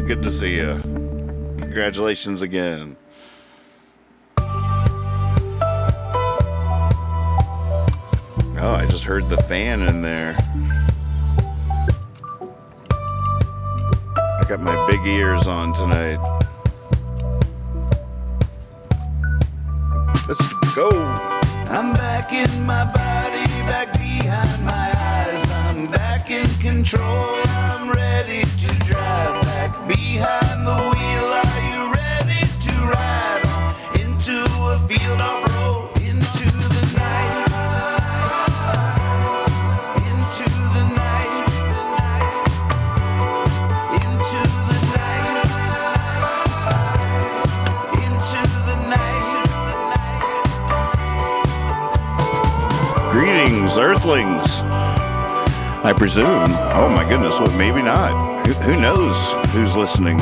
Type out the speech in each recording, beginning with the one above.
Good to see you. Congratulations again. Oh, I just heard the fan in there. I got my big ears on tonight. Let's go. I'm back in my body, back behind my eyes. I'm back in control, I'm ready to drive. Back behind the wheel, are you ready to ride on into a field of road, into the night, into the night, into the night, into the night. Greetings, Earthlings. I presume. Oh my goodness, well, maybe not. Who knows who's listening?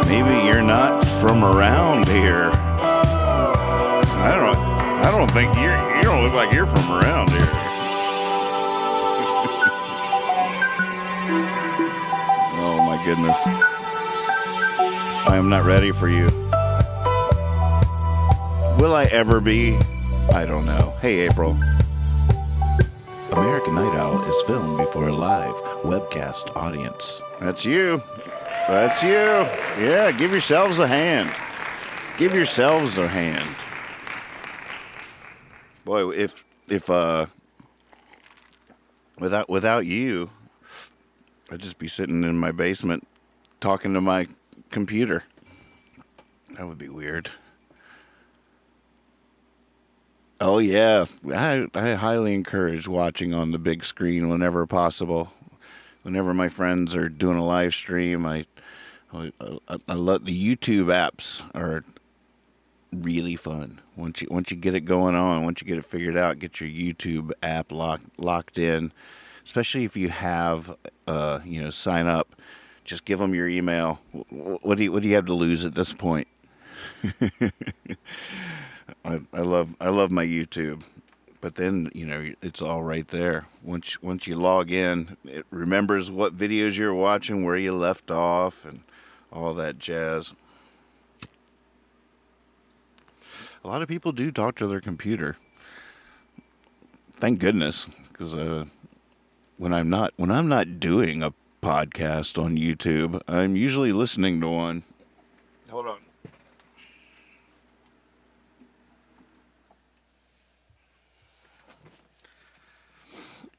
Maybe you're not from around here. I don't think you don't look like you're from around here. Oh my goodness. I am not ready for you. Will I ever be? I don't know. Hey, April. American Night Owl is filmed before a live webcast audience. That's you. That's you. Yeah, give yourselves a hand. Give yourselves a hand. Boy, if without you, I'd just be sitting in my basement talking to my computer. That would be weird. Oh, yeah. I highly encourage watching on the big screen whenever possible. Whenever my friends are doing a live stream, I love the YouTube apps are really fun. Once you get it going on, once you get it figured out, get your YouTube app locked in. Especially if you have, sign up. Just give them your email. What do you have to lose at this point? I love my YouTube, but then it's all right there. Once you log in, it remembers what videos you're watching, where you left off, and all that jazz. A lot of people do talk to their computer. Thank goodness, because when I'm not doing a podcast on YouTube, I'm usually listening to one. Hold on.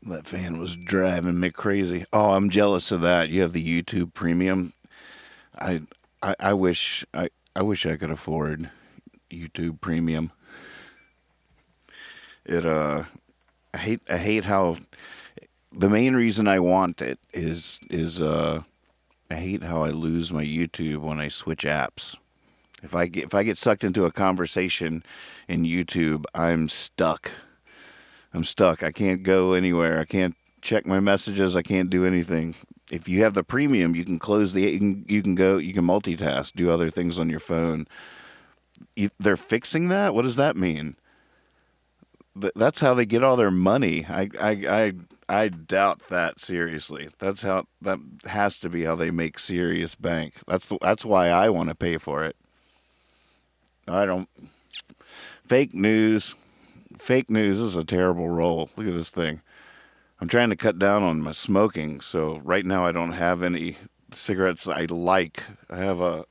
That fan was driving me crazy. Oh, I'm jealous of that. You have the YouTube Premium. I wish I could afford YouTube Premium. I hate how the main reason I want it is I hate how I lose my YouTube when I switch apps. If I get sucked into a conversation in YouTube, I'm stuck. I can't go anywhere. I can't check my messages. I can't do anything. If you have the premium, you can close you can multitask, do other things on your phone. They're fixing that? What does that mean? That's how they get all their money. I doubt that seriously. That has to be how they make serious bank. That's why I want to pay for it. I don't. Fake news. Fake news is a terrible role. Look at this thing. I'm trying to cut down on my smoking, so right now I don't have any cigarettes I like. I have a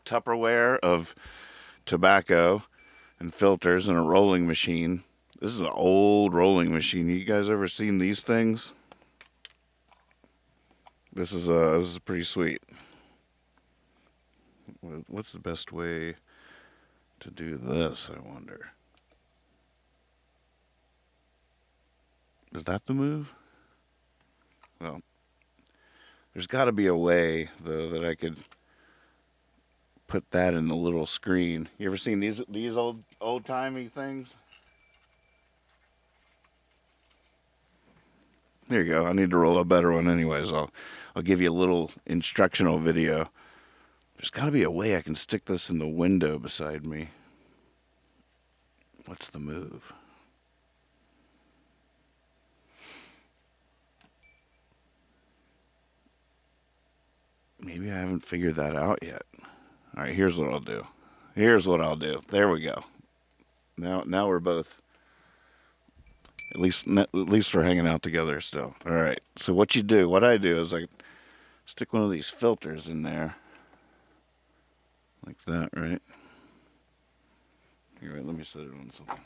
Tupperware of tobacco and filters and a rolling machine. This is an old rolling machine. You guys ever seen these things? This is pretty sweet. What's the best way to do this, I wonder? Is that the move? Well, there's got to be a way, though, that I could put that in the little screen. You ever seen these old-timey things? There you go. I need to roll a better one anyways. I'll give you a little instructional video. There's got to be a way I can stick this in the window beside me. What's the move? Maybe I haven't figured that out yet. All right, here's what I'll do. Here's what I'll do. There we go. Now we're both at least we're hanging out together still. All right. So what I do is I stick one of these filters in there, like that, right? Here, let me set it on something.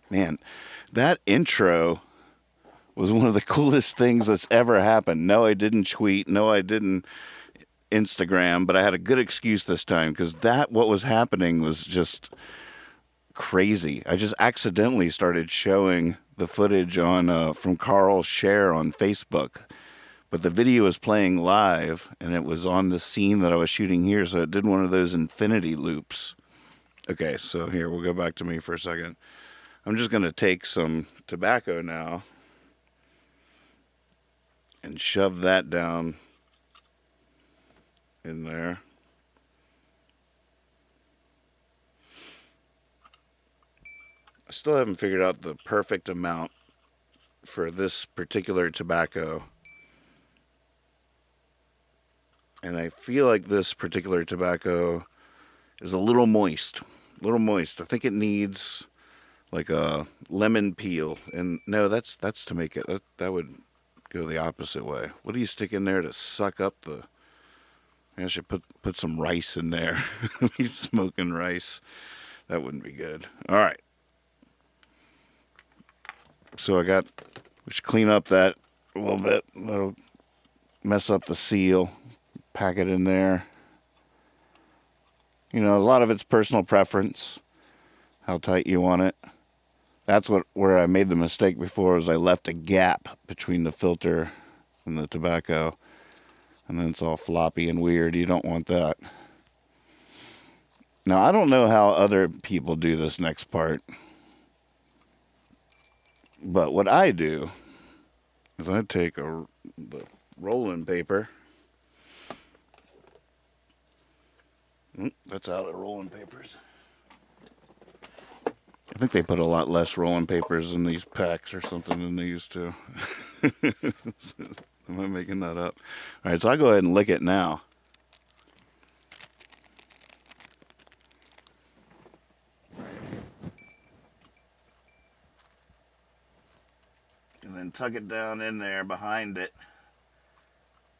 Man, that intro was one of the coolest things that's ever happened. No, I didn't tweet. No, I didn't Instagram, but I had a good excuse this time because what was happening was just crazy. I just accidentally started showing the footage on from Carl's share on Facebook, but the video was playing live and it was on the scene that I was shooting here, so it did one of those infinity loops. Okay, so here, we'll go back to me for a second. I'm just going to take some tobacco now and shove that down in there. I still haven't figured out the perfect amount for this particular tobacco. And I feel like this particular tobacco is a little moist. A little moist. I think it needs like a lemon peel. And no, that's to make it, that would go the opposite way. What do you stick in there to suck up the... I should put some rice in there. He's smoking rice. That wouldn't be good. All right. So we should clean up that a little bit. That'll mess up the seal. Pack it in there. You know, a lot of it's personal preference, how tight you want it. That's where I made the mistake before, was I left a gap between the filter and the tobacco. And then it's all floppy and weird. You don't want that. Now, I don't know how other people do this next part. But what I do is I take the rolling paper. That's out of rolling papers. I think they put a lot less rolling papers in these packs or something than they used to. Am I making that up? All right, so I'll go ahead and lick it now. And then tuck it down in there behind it.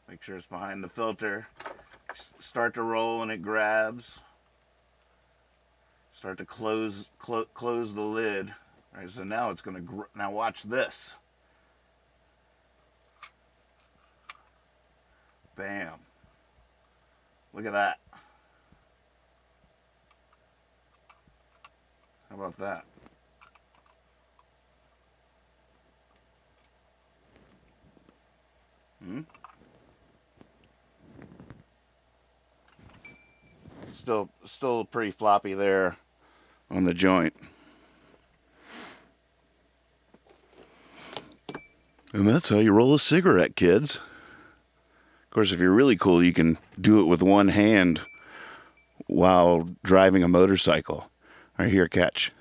Make sure it's behind the filter. Start to roll and it grabs. Start to close the lid. All right, so now it's going to... Now watch this. Bam. Look at that. How about that? Still pretty floppy there on the joint. And that's how you roll a cigarette, kids. Of course, if you're really cool, you can do it with one hand while driving a motorcycle. All right, here, catch.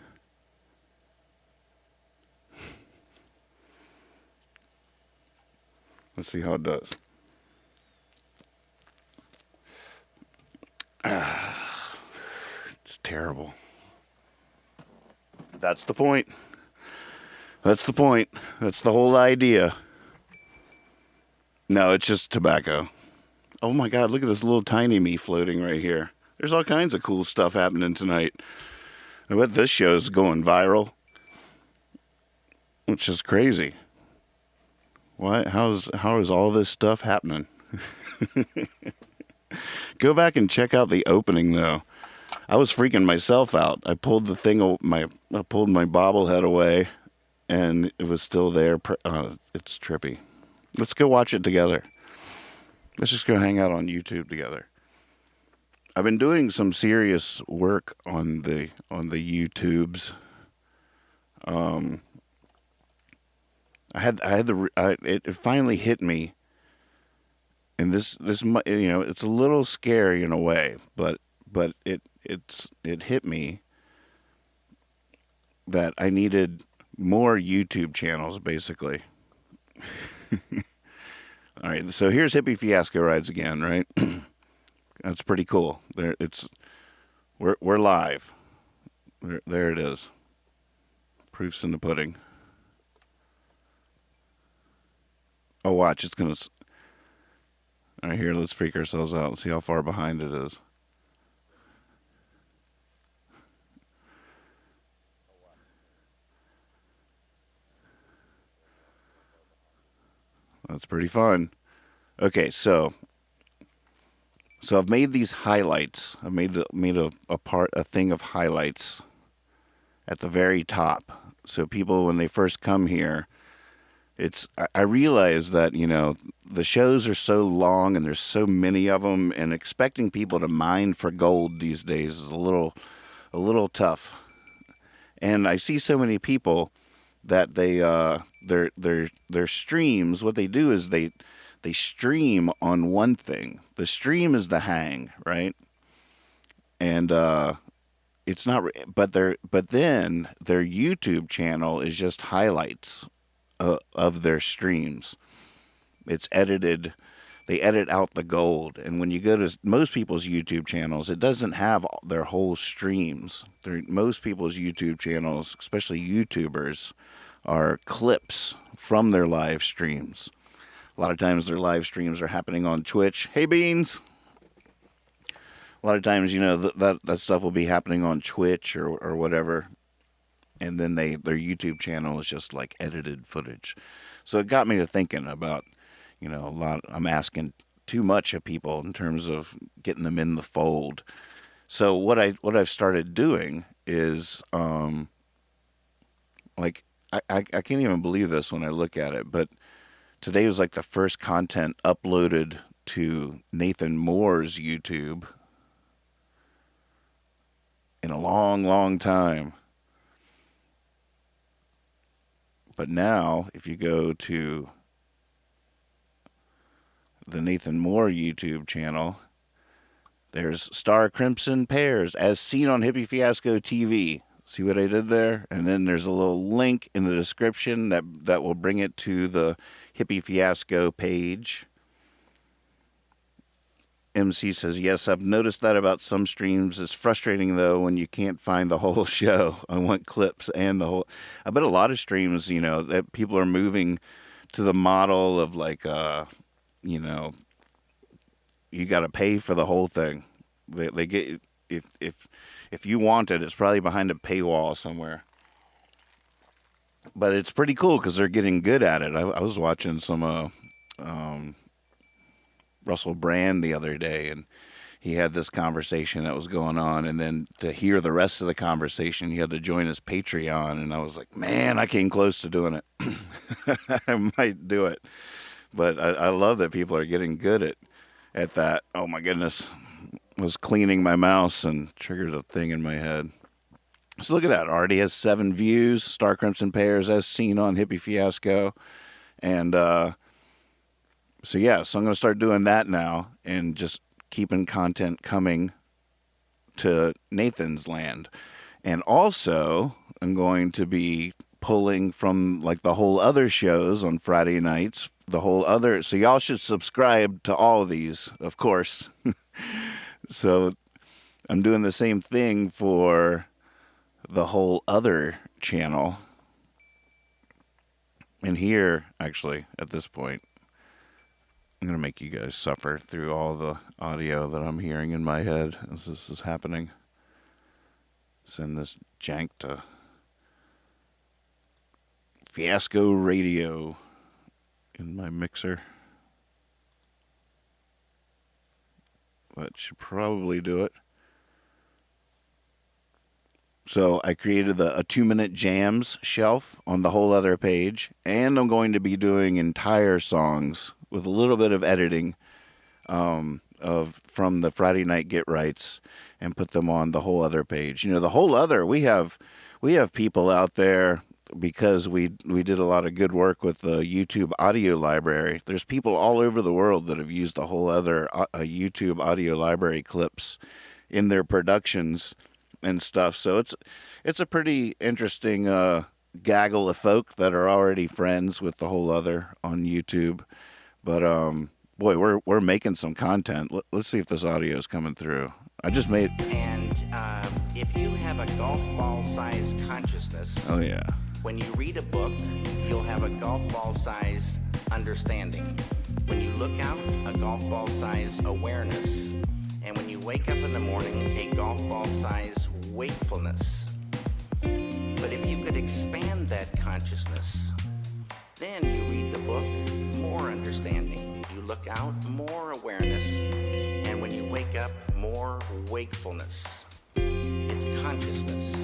Let's see how it does. It's terrible. That's the point. That's the point. That's the whole idea. No, it's just tobacco. Oh my God, look at this little tiny me floating right here. There's all kinds of cool stuff happening tonight. I bet this show's going viral. Which is crazy. What? How is all this stuff happening? Go back and check out the opening though. I was freaking myself out. I pulled the thing, I pulled my bobblehead away, and it was still there. It's trippy. Let's go watch it together. Let's just go hang out on YouTube together. I've been doing some serious work on the YouTubes. It finally hit me, and this it's a little scary in a way, but it hit me that I needed more YouTube channels, basically. All right, so here's Hippie Fiasco Rides again, right? That's pretty cool. We're live. There it is. Proof's in the pudding. Oh, watch, it's gonna. All right, here, let's freak ourselves out and see how far behind it is. That's pretty fun. Okay, so I've made these highlights. I made a thing of highlights at the very top. So people, when they first come here, I realize that the shows are so long and there's so many of them, and expecting people to mine for gold these days is a little tough. And I see so many people that their streams. What they do is they stream on one thing. The stream is the hang, right? And it's not. But then their YouTube channel is just highlights of their streams. It's edited. They edit out the gold, and when you go to most people's YouTube channels, it doesn't have their whole streams. Most people's YouTube channels, especially YouTubers, are clips from their live streams. A lot of times their live streams are happening on Twitch. Hey, Beans! A lot of times, that stuff will be happening on Twitch or whatever. And then their YouTube channel is just like edited footage. So it got me to thinking about, I'm asking too much of people in terms of getting them in the fold. So what I've started doing is, like, I can't even believe this when I look at it, but today was like the first content uploaded to Nathan Moore's YouTube in a long, long time. But now, if you go to the Nathan Moore YouTube channel, there's Star Crimson Pears as seen on Hippie Fiasco TV. See what I did there? And then there's a little link in the description that will bring it to the Hippie Fiasco page. MC says, yes, I've noticed that about some streams. It's frustrating, though, when you can't find the whole show. I want clips and the whole... I bet a lot of streams, that people are moving to the model of, like, you got to pay for the whole thing. They get... If you want it, it's probably behind a paywall somewhere. But it's pretty cool because they're getting good at it. I was watching some Russell Brand the other day, and he had this conversation that was going on, and then to hear the rest of the conversation, he had to join his Patreon, and I was like, man, I came close to doing it. I might do it. But I love that people are getting good at that. Oh, my goodness. Was cleaning my mouse and triggered a thing in my head. So look at that. Already has 7 views. Star Crimson Pears as seen on Hippie Fiasco. And so I'm going to start doing that now and just keeping content coming to Nathan's land. And also, I'm going to be pulling from like the whole other shows on Friday nights. So y'all should subscribe to all of these, of course. So I'm doing the same thing for the whole other channel. And here, actually, at this point, I'm going to make you guys suffer through all the audio that I'm hearing in my head as this is happening. Send this jank to Fiasco Radio in my mixer. That should probably do it. So I created a 2-minute jams shelf on the whole other page, and I'm going to be doing entire songs with a little bit of editing from the Friday Night Get Rights and put them on the whole other page. The whole other, we have people out there because we did a lot of good work with the YouTube audio library. There's people all over the world that have used the whole other YouTube audio library clips in their productions and stuff. So it's a pretty interesting gaggle of folk that are already friends with the whole other on YouTube. But boy, we're making some content. Let's see if this audio is coming through. I just made. And if you have a golf ball size consciousness, Oh yeah. when you read a book, you'll have a golf ball size understanding. When you look out, a golf ball size awareness. And when you wake up in the morning, a golf ball size wakefulness. But if you could expand that consciousness, then you read the book, more understanding. You look out, more awareness. And when you wake up, more wakefulness. It's consciousness.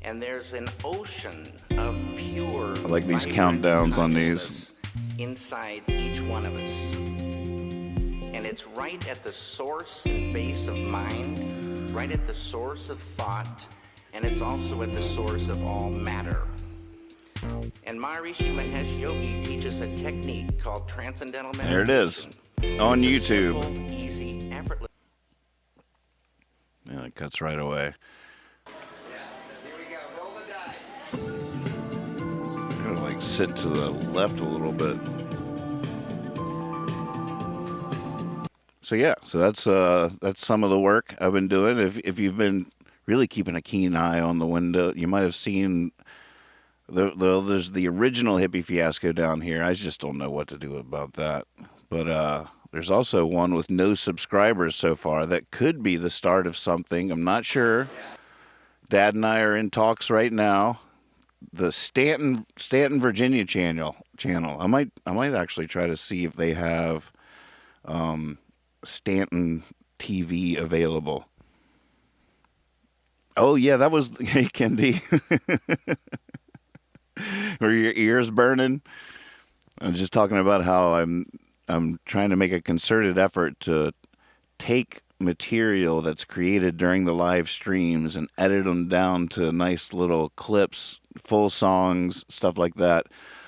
And there's an ocean of pure, I like these vibrant countdowns on these. inside each one of us. And it's right at the source and base of mind, right at the source of thought, and it's also at the source of all matter. And Maharishi Mahesh Yogi teaches a technique called transcendental meditation. There it is. On It's a YouTube. simple, easy, effortless. Yeah, it cuts right away. Gotta like sit to the left a little bit. So yeah, so that's some of the work I've been doing. If you've been really keeping a keen eye on the window, you might have seen there's the original Hippie Fiasco down here. I just don't know what to do about that. But there's also one with no subscribers so far that could be the start of something. I'm not sure. Dad and I are in talks right now. The Stanton, Virginia channel. I might actually try to see if they have Stanton TV available. Oh yeah, that was hey Kendi. Were your ears burning? I'm just talking about how I'm trying to make a concerted effort to take material that's created during the live streams and edit them down to nice little clips, full songs, stuff like that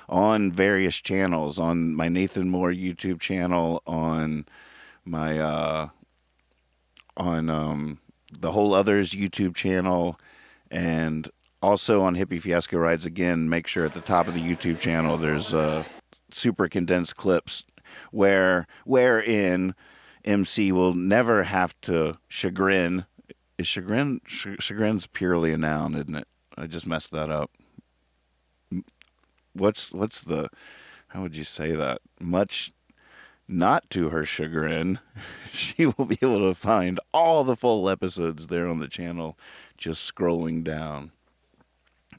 on various channels, on my Nathan Moore YouTube channel, on my the Whole Others YouTube channel, and also on Hippie Fiasco Rides Again. Make sure at the top of the YouTube channel there's super condensed clips wherein MC will never have to chagrin. Is chagrin's purely a noun, isn't it? I just messed that up. What's the, how would you say that? Much not to her chagrin, she will be able to find all the full episodes there on the channel, just scrolling down.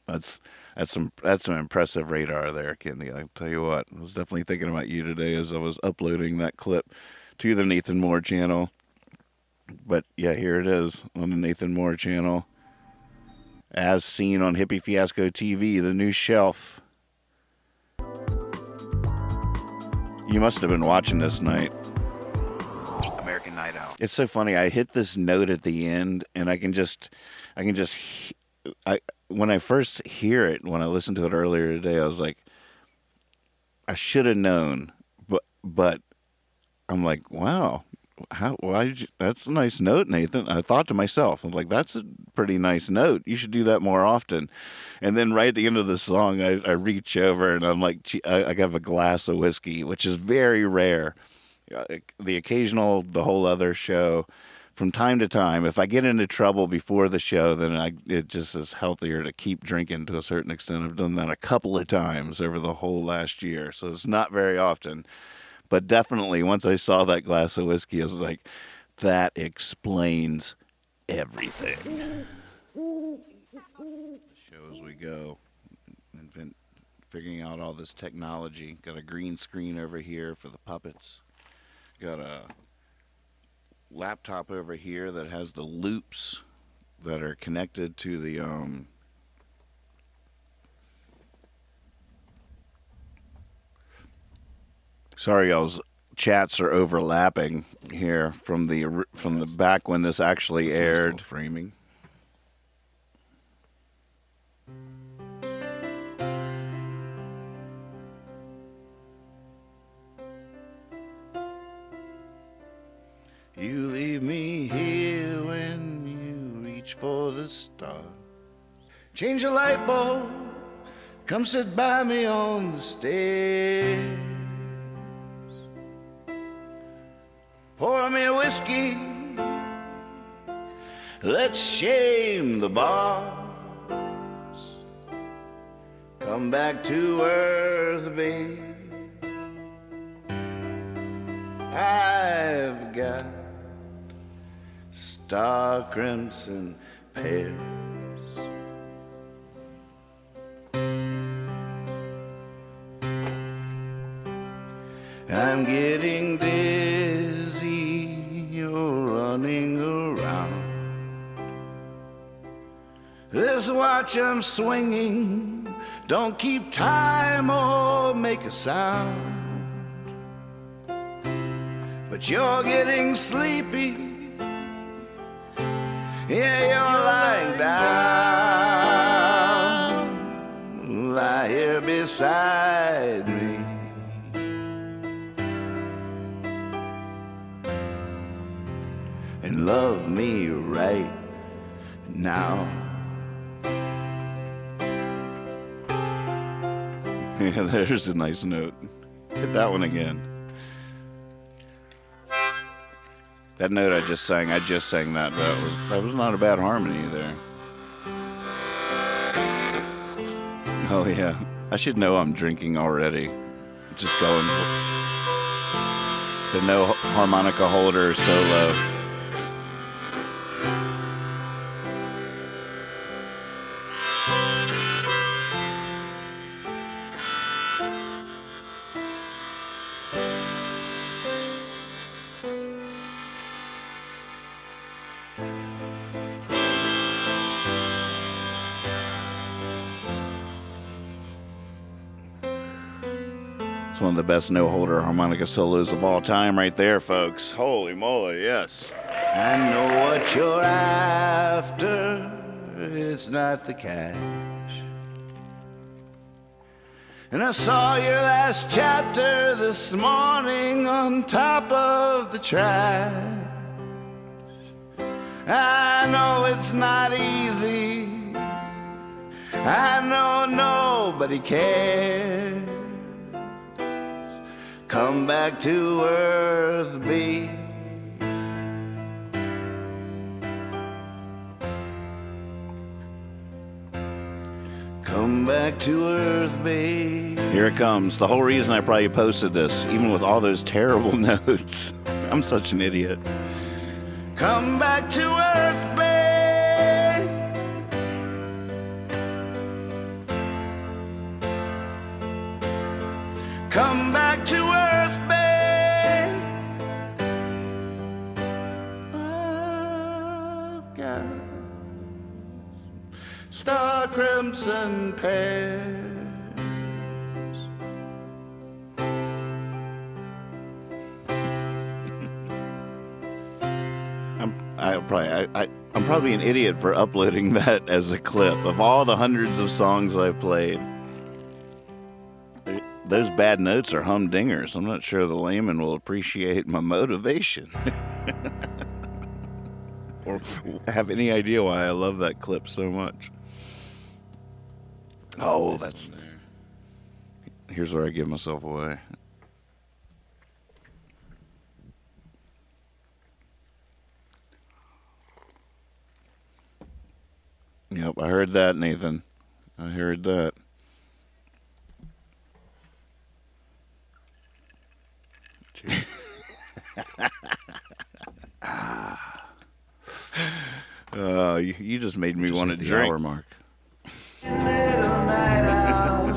That's some impressive radar there, Kenny. I tell you what, I was definitely thinking about you today as I was uploading that clip to the Nathan Moore channel. But yeah, here it is on the Nathan Moore channel, as seen on Hippie Fiasco TV, the new shelf. You must have been watching this night. American Night Out. It's so funny. I hit this note at the end, and I can just, when I first hear it, when I listened to it earlier today, I was like, I should have known, but I'm like, wow, why did you, that's a nice note, Nathan. I thought to myself, I'm like, that's a pretty nice note. You should do that more often. And then right at the end of the song, I reach over and I'm like, I have a glass of whiskey, which is very rare. The occasional, the Whole Other show, from time to time, if I get into trouble before the show, then it just is healthier to keep drinking to a certain extent. I've done that a couple of times over the whole last year, so it's not very often. But definitely, once I saw that glass of whiskey, I was like, that explains everything. Show as we go. Figuring out all this technology. Got a green screen over here for the puppets. Got a laptop over here that has the loops that are connected to the sorry, y'all's chats are overlapping here from the back when this actually aired. Framing. You leave me here when you reach for the stars. Change a light bulb Come sit by me on the stairs. Pour me a whiskey. Let's shame the bars. Come back to earth, babe. I've got star crimson pears. I'm getting dizzy, you're running around. This watch I'm swinging don't keep time or make a sound. But you're getting sleepy, yeah, you're lying down. Lie here beside me. And love me right now. Yeah, there's a nice note. Hit that one again. That note I just sang that. That was not a bad harmony there. Oh yeah, I should know I'm drinking already. Just going the no harmonica holder solo. It's one of the best no-holder harmonica solos of all time right there, folks. Holy moly, yes. I know what you're after, it's not the cash. And I saw your last chapter this morning on top of the trash. I know it's not easy, I know nobody cares. Come back to earth, babe. Come back to earth, babe. Here it comes. The whole reason I probably posted this, even with all those terrible notes. I'm such an idiot. Come back to earth, babe. Come back to earth, babe. I've got star crimson pears. I'm probably an idiot for uploading that as a clip of all the hundreds of songs I've played. Those bad notes are humdingers. I'm not sure the layman will appreciate my motivation. Or have any idea why I love that clip so much. Oh, that's... Here's where I give myself away. Yep, I heard that, Nathan. I heard that. You just made me want to drink. Hour mark. Little night owl.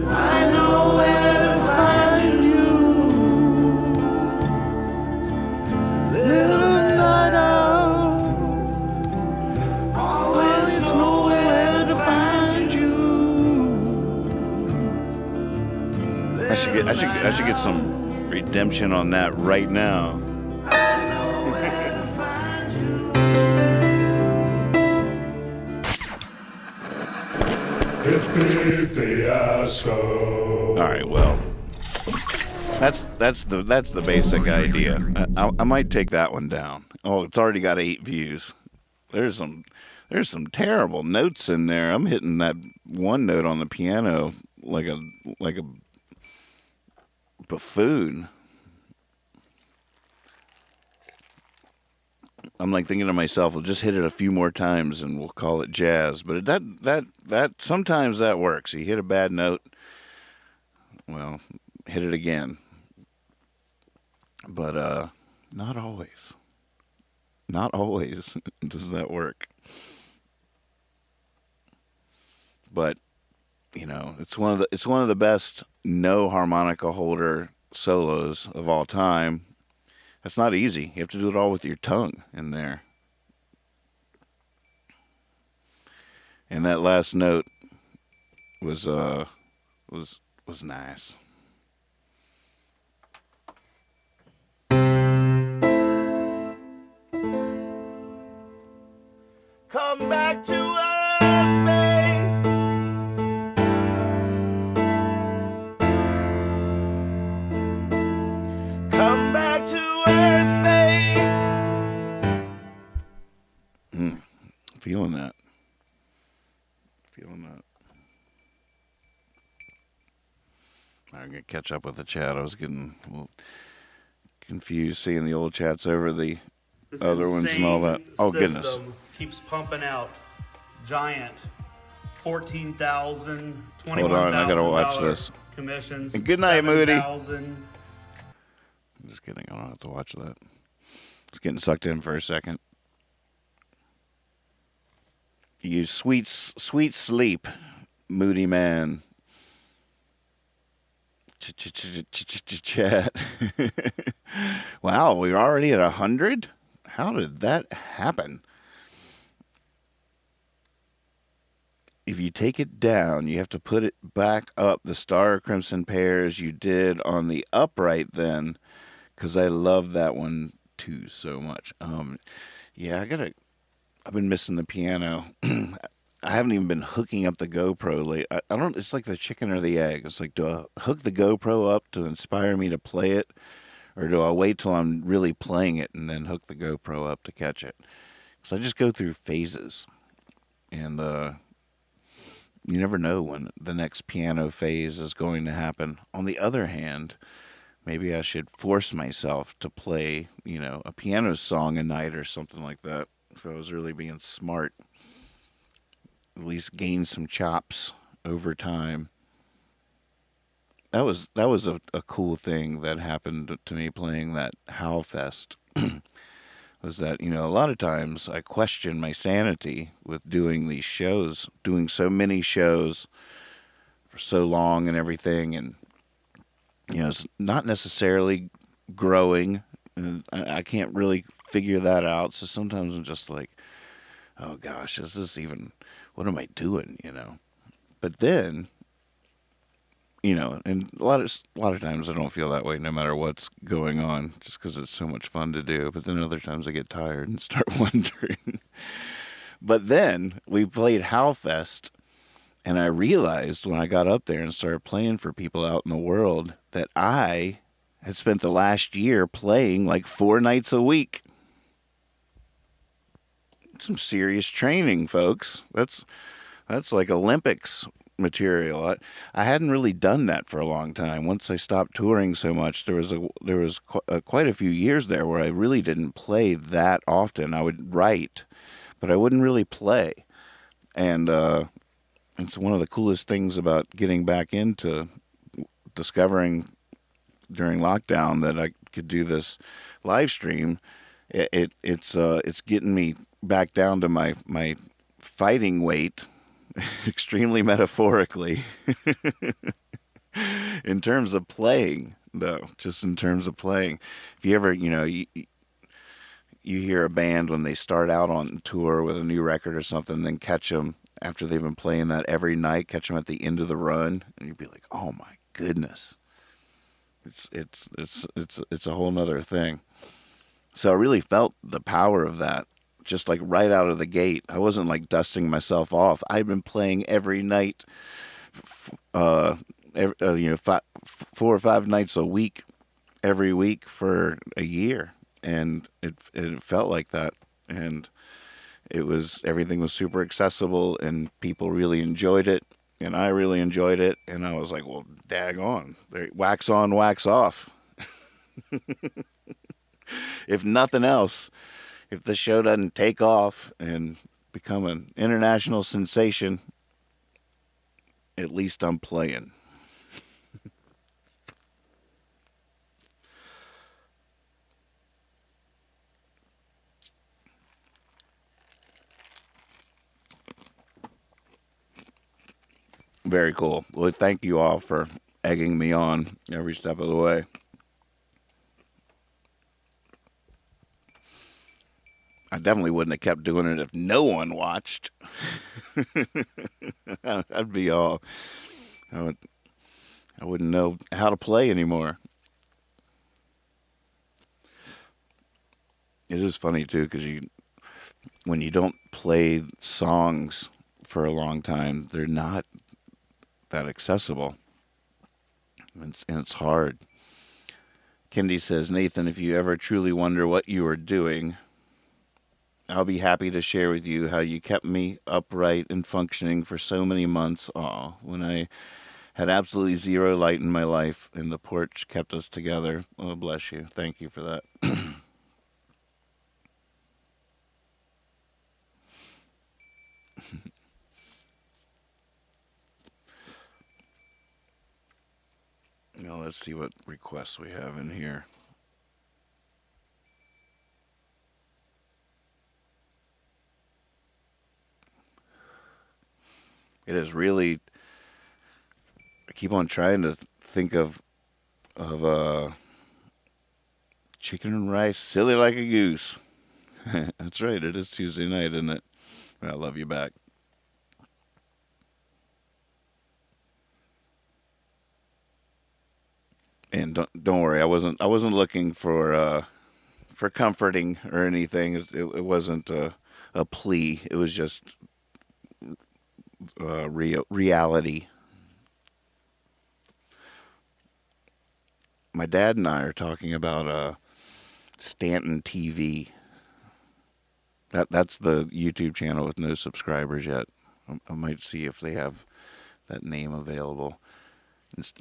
I know where to find you. Little night owl. Always know where to find you. I should get some redemption on that right now. Fiasco. All right, well, that's the basic idea. I might take that one down. Oh, it's already got 8 views. There's There's some terrible notes in there. I'm hitting that one note on the piano like a buffoon. I'm like thinking to myself, "We'll just hit it a few more times and we'll call it jazz." But that sometimes that works. You hit a bad note, well, hit it again. But not always. Not always does that work. But it's one of the best no harmonica holder solos of all time. That's not easy. You have to do it all with your tongue in there. And that last note was was nice. Come back to us, babe. Come back to us, babe. Feeling that. Feeling that. I'm going to catch up with the chat. I was getting a little confused seeing the old chats over the This other ones and all that. Oh, goodness. system keeps pumping out giant 14,000, Hold on, I gotta watch this. commissions. And good night, Moody. 7,000. I'm just kidding. I don't have to watch that. Just getting sucked in for a second. You sweet sleep, moody man. Chat. Wow, we're already at 100? How did that happen? If you take it down, you have to put it back up the Star Crimson pairs you did on the upright then, because I love that one too so much. Yeah, I've been missing the piano. I haven't even been hooking up the GoPro late. I don't. It's like the chicken or the egg. It's like, do I hook the GoPro up to inspire me to play it, or do I wait till I'm really playing it and then hook the GoPro up to catch it? Because I just go through phases, and you never know when the next piano phase is going to happen. On the other hand, maybe I should force myself to play, a piano song a night or something like that. If I was really being smart, at least gain some chops over time. That was a cool thing that happened to me playing that Howlfest. Was that, a lot of times I question my sanity with doing these shows, doing so many shows for so long and everything. And, it's not necessarily growing. And I can't really figure that out. So sometimes I'm just like, oh gosh, is this even, what am I doing, But then, and a lot of times I don't feel that way no matter what's going on, just because it's so much fun to do. But then other times I get tired and start wondering. But then we played Howlfest, and I realized when I got up there and started playing for people out in the world that I had spent the last year playing like 4 nights a week. Some serious training, folks. That's like Olympics material. I hadn't really done that for a long time. Once I stopped touring so much, there was quite a few years there where I really didn't play that often. I would write, but I wouldn't really play. And it's one of the coolest things about getting back into discovering during lockdown that I could do this live stream. It's getting me back down to my fighting weight, extremely metaphorically, in terms of playing, though, just in terms of playing. If you ever, you hear a band when they start out on tour with a new record or something, then catch them after they've been playing that every night, catch them at the end of the run, and you'd be like, oh my goodness. It's a whole nother thing. So I really felt the power of that, just like right out of the gate. I wasn't like dusting myself off. I'd been playing every night, 4 or 5 nights a week, every week for a year, and it felt like that. And Everything was super accessible, and people really enjoyed it, and I really enjoyed it, and I was like, well, daggone, wax on, wax off. If nothing else, if the show doesn't take off and become an international sensation, at least I'm playing. Very cool. Well, thank you all for egging me on every step of the way. I definitely wouldn't have kept doing it if no one watched. I'd be all, I, would, I wouldn't know how to play anymore. It is funny too, because when you don't play songs for a long time, they're not that accessible, and it's hard. Kendi says, Nathan, if you ever truly wonder what you are doing, I'll be happy to share with you how you kept me upright and functioning for so many months. Aw, when I had absolutely zero light in my life, and the porch kept us together. Oh, bless you. Thank you for that. Now let's see what requests we have in here. It is really. I keep on trying to think of chicken and rice, silly like a goose. That's right. It is Tuesday night, isn't it? I love you back. And don't worry. I wasn't looking for comforting or anything. It wasn't a plea. It was just reality. My dad and I are talking about Stanton TV. That's the YouTube channel with no subscribers yet. I might see if they have that name available.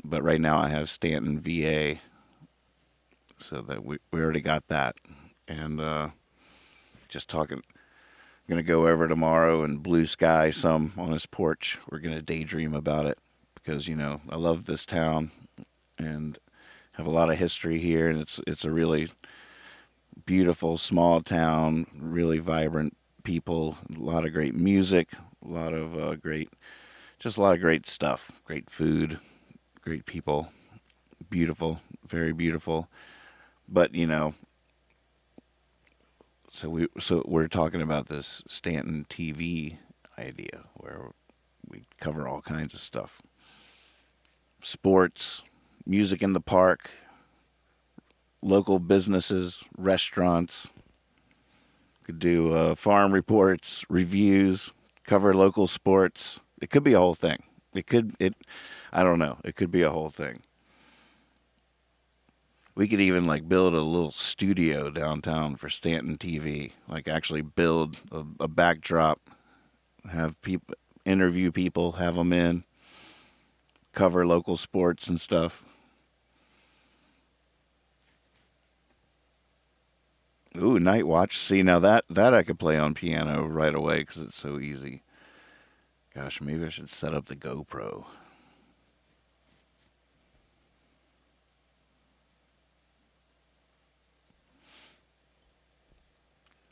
But right now I have Stanton VA, so that we already got that. And just talking. I'm gonna go over tomorrow and blue sky some on his porch. We're gonna daydream about it because I love this town and have a lot of history here, and it's a really beautiful small town, really vibrant people, a lot of great music, a lot of just a lot of great stuff, great food, great people, beautiful, very beautiful. But so we're talking about this Stanton TV idea where we cover all kinds of stuff, sports, music in the park, local businesses, restaurants. Could do farm reports, reviews, cover local sports. It could be a whole thing. I don't know. It could be a whole thing. We could even build a little studio downtown for Stanton TV. Actually build a backdrop, have people interview people, have them in, cover local sports and stuff. Ooh, Night Watch. See, now that I could play on piano right away because it's so easy. Gosh, maybe I should set up the GoPro.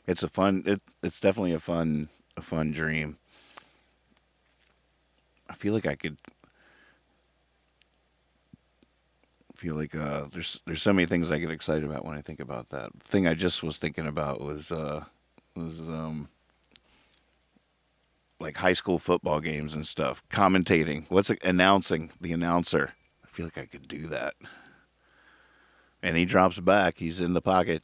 It's definitely a fun dream. I feel like there's so many things I get excited about when I think about that. The thing I just was thinking about was like high school football games and stuff, commentating. What's it, announcing the announcer? I feel like I could do that. And he drops back. He's in the pocket.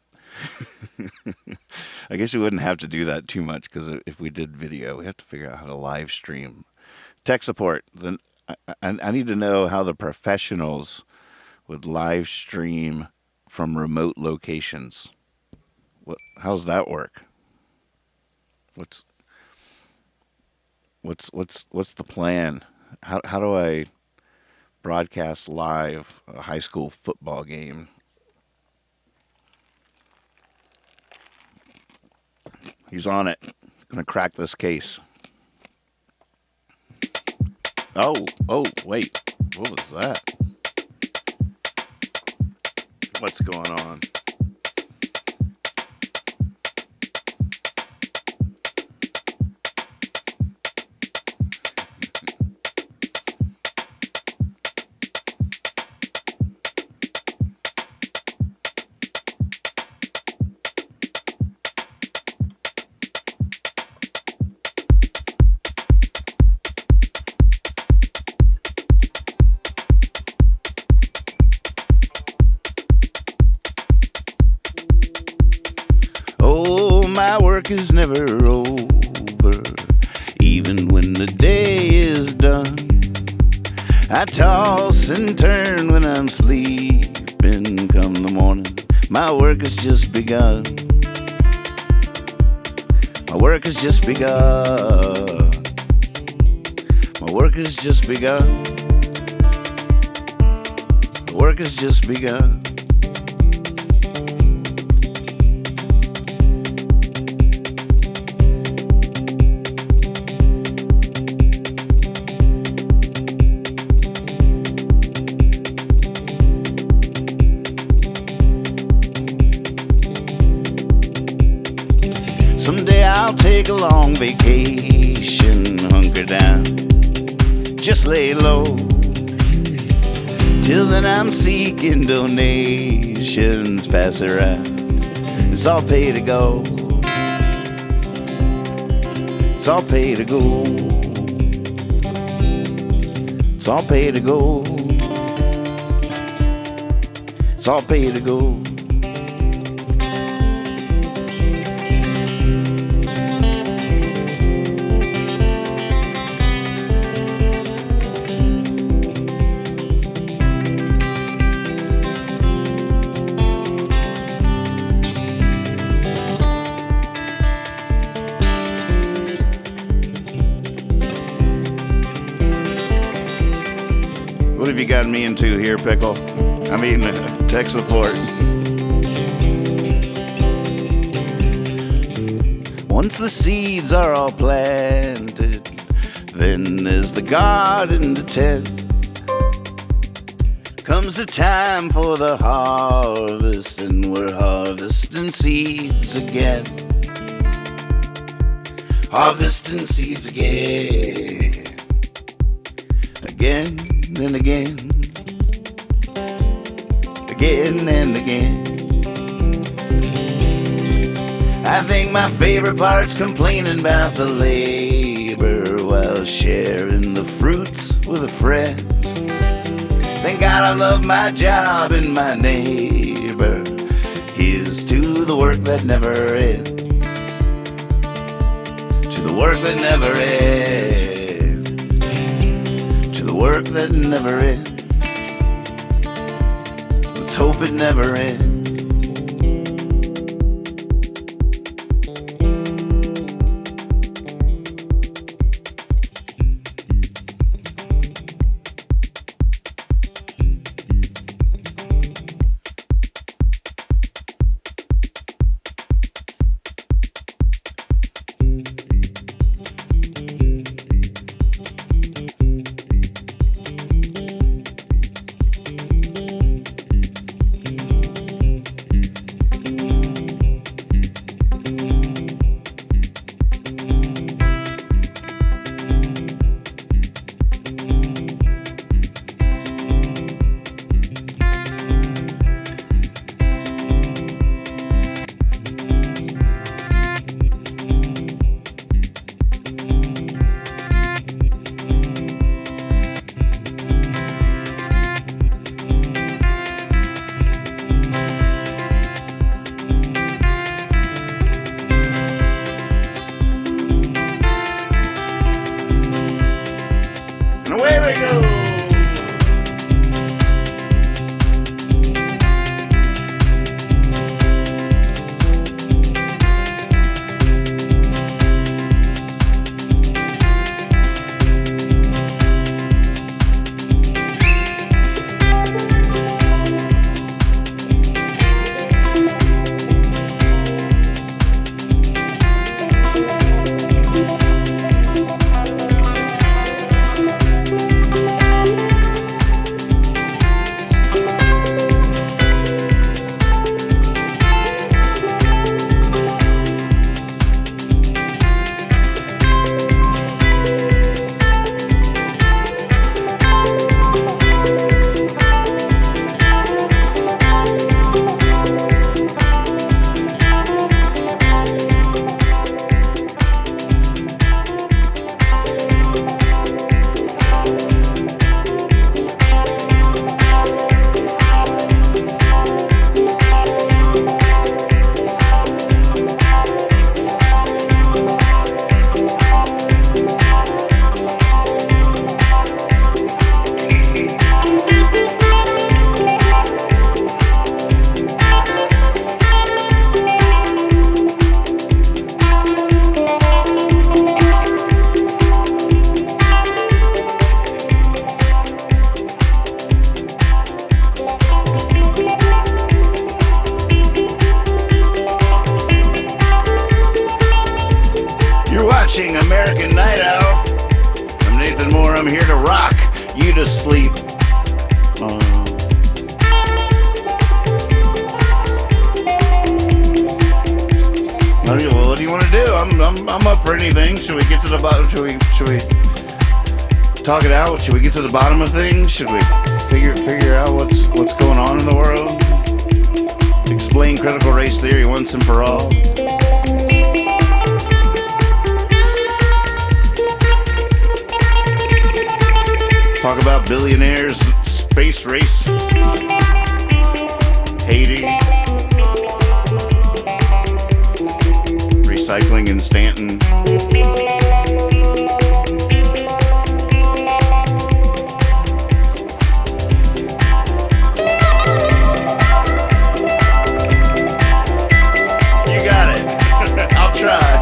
I guess we wouldn't have to do that too much because if we did video, we have to figure out how to live stream. Tech support. Then I need to know how the professionals would live stream from remote locations. How's that work? What's what's the plan? How do I broadcast live a high school football game? He's on it. Gonna crack this case. Oh, wait. What was that? What's going on? Oh, my work is never over, even when the day is done. I toss and turn when I'm sleeping. Come the morning, my work has just begun. My work has just begun. My work has just begun. My work has just begun. Someday I'll take a long vacation, hunker down, just lay low. Till then I'm seeking donations, pass it around, it's all pay to go. It's all pay to go. It's all pay to go. It's all pay to go. What have you gotten me into here, Pickle? I mean, tech support. Once the seeds are all planted, then there's the garden to tend. Comes the time for the harvest, and we're harvesting seeds again. Harvesting seeds again. Again and again. Again and again. I think my favorite part's complaining about the labor while sharing the fruits with a friend. Thank God I love my job and my neighbor. Here's to the work that never ends. To the work that never ends. To the work that never ends. Let's hope it never ends. American Night Owl. I'm Nathan Moore. I'm here to rock you to sleep. What do you want to do? I'm up for anything. Should we get to the bottom? Should we talk it out? Should we get to the bottom of things? Should we figure out what's going on in the world? Explain critical race theory once and for all. Talk about billionaires, space race, Haiti, recycling in Stanton. You got it. I'll try.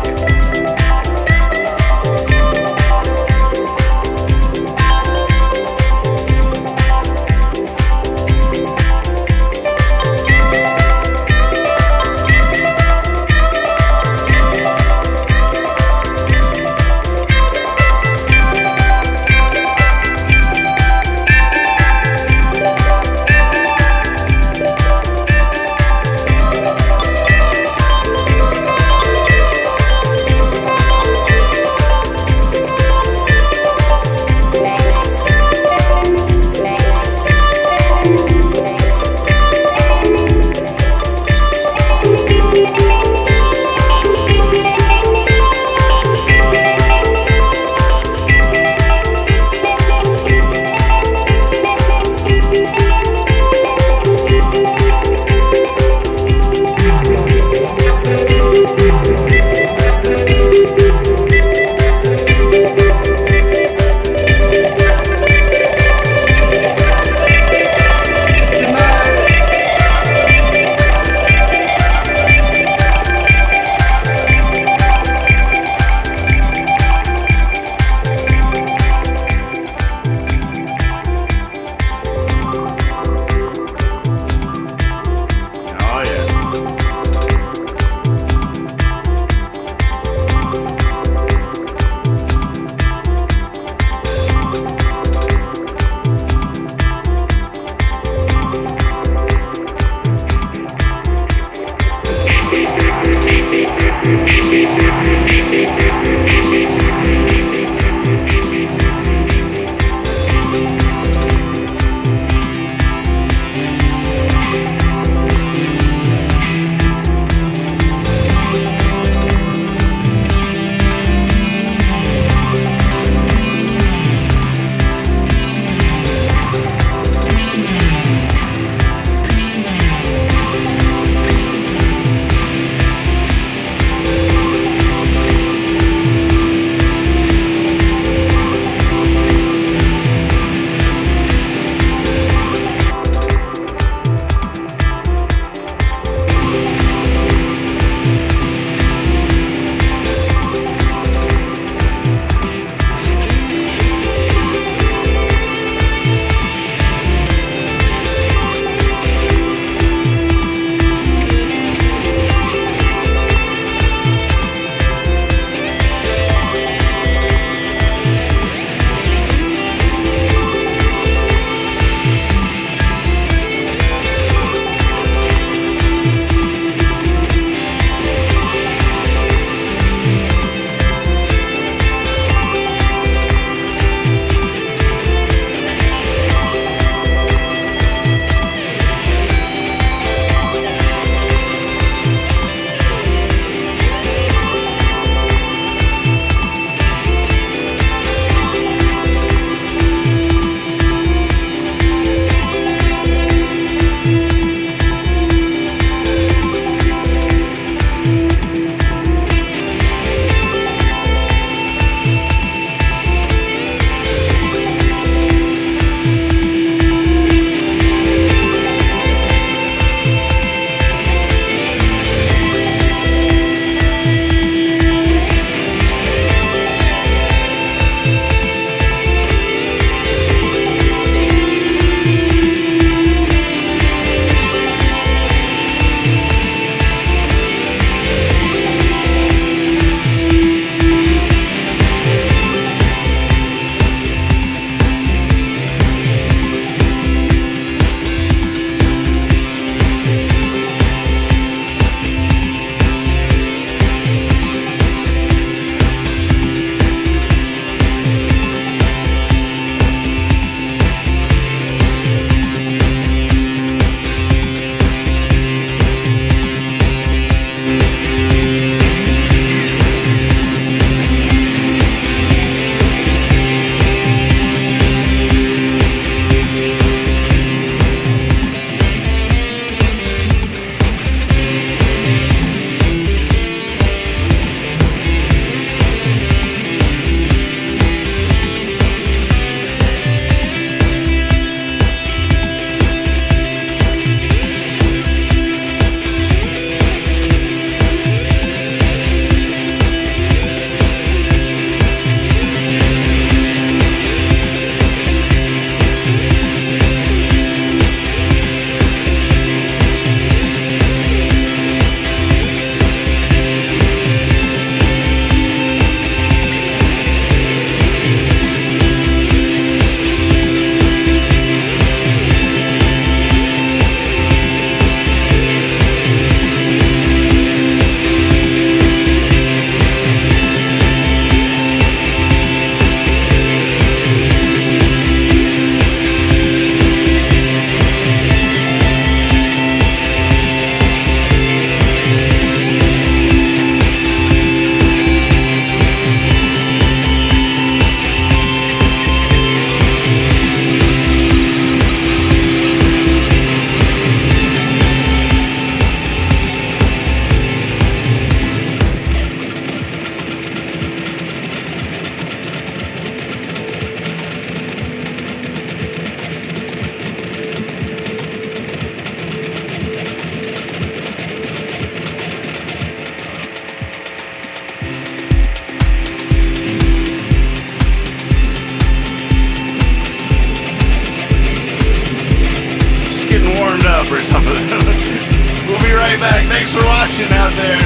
Thanks for watching out there.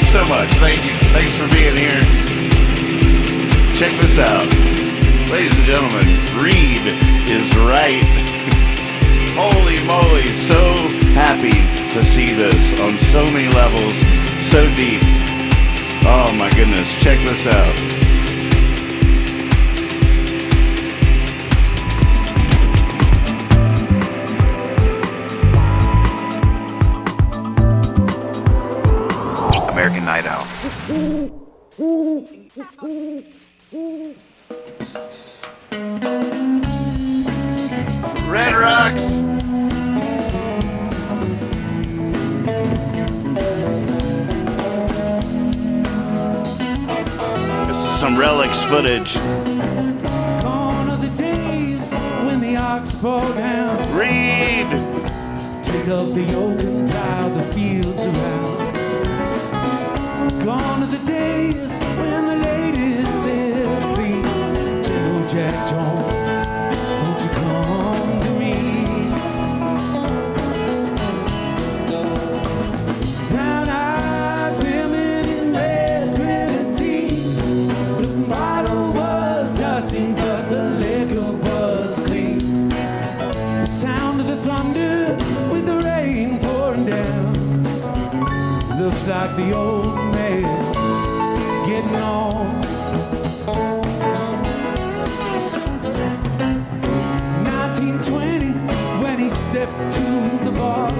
So much. Thank you. Thanks for being here. Check this out. Ladies and gentlemen, Reed is right. Holy moly, so happy to see this on so many levels, so deep. Oh my goodness, check this out. American Night Owl. Red Rocks. This is some relics footage. Gone are the days when the ox fall down. Read. Take up the yoke and plow the fields around. Gone are the days when the ladies said, please, General Jack Jones, won't you come to me? Brown-eyed women in red grenadine. The bottle was dusty, but the liquor was clean. The sound of the thunder with the rain pouring down. Looks like the old man getting on. 1920, when he stepped to the bar,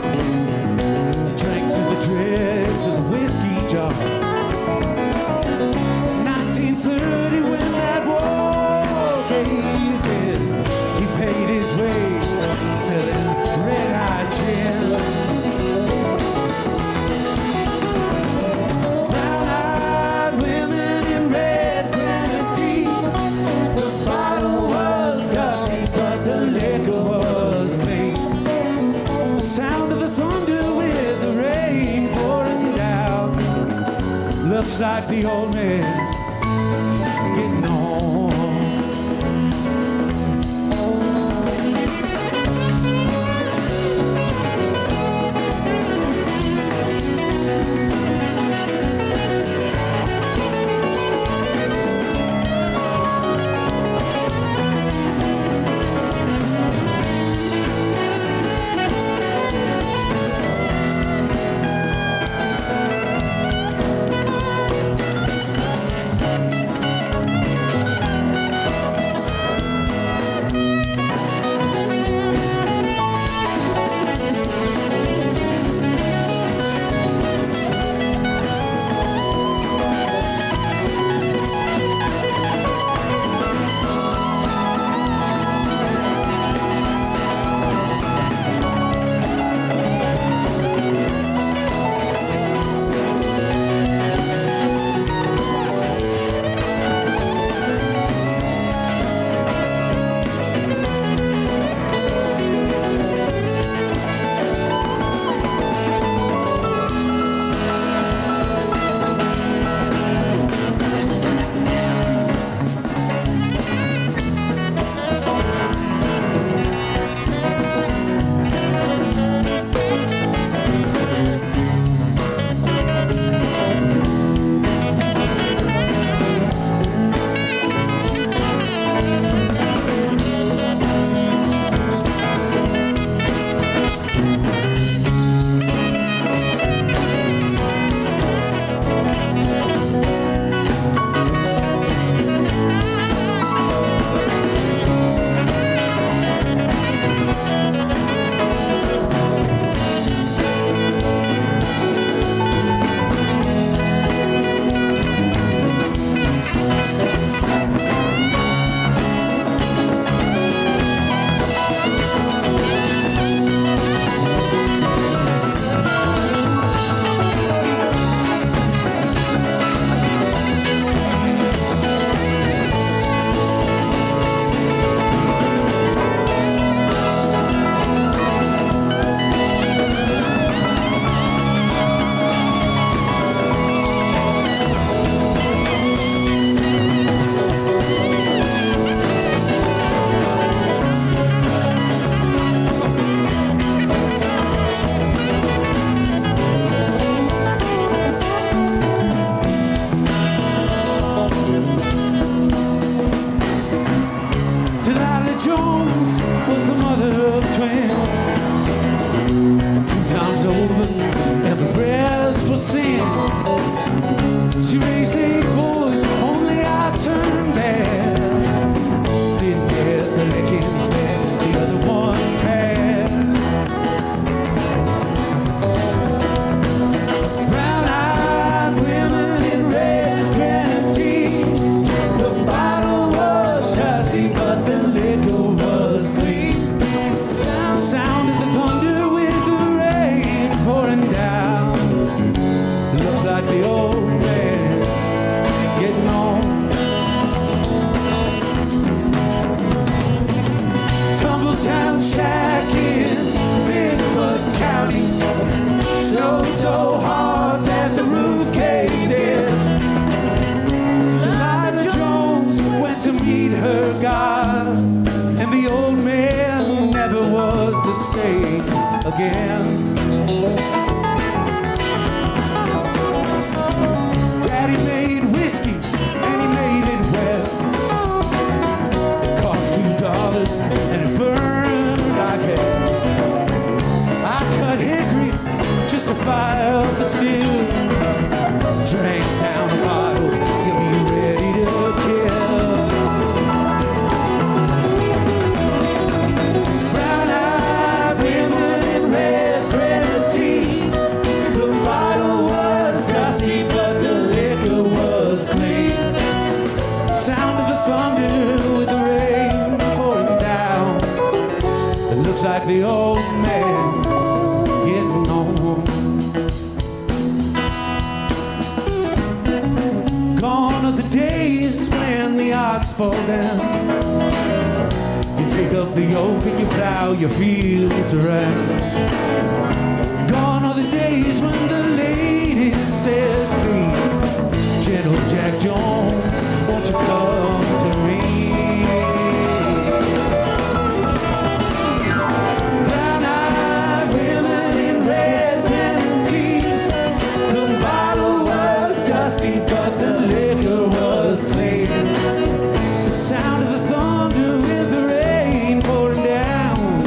drank to the dregs of the whiskey jar. 1930, when that war caved in, he paid his way selling red-hot gin. Brown-eyed women in red grenadine. The bottle was dusty, but the liquor was clean. The sound of the thunder with the rain pouring down. Looks like the old man getting on. the old man getting on. Gone are the days when the ox fall down. You take up the yoke and you plow your fields around. Gone are the days when the ladies said, please, gentle Jack Jones, won't you come to me? Brown-eyed women in red linen teeth. The bottle was dusty, but the liquor was clean. The sound of the thunder with the rain pouring down.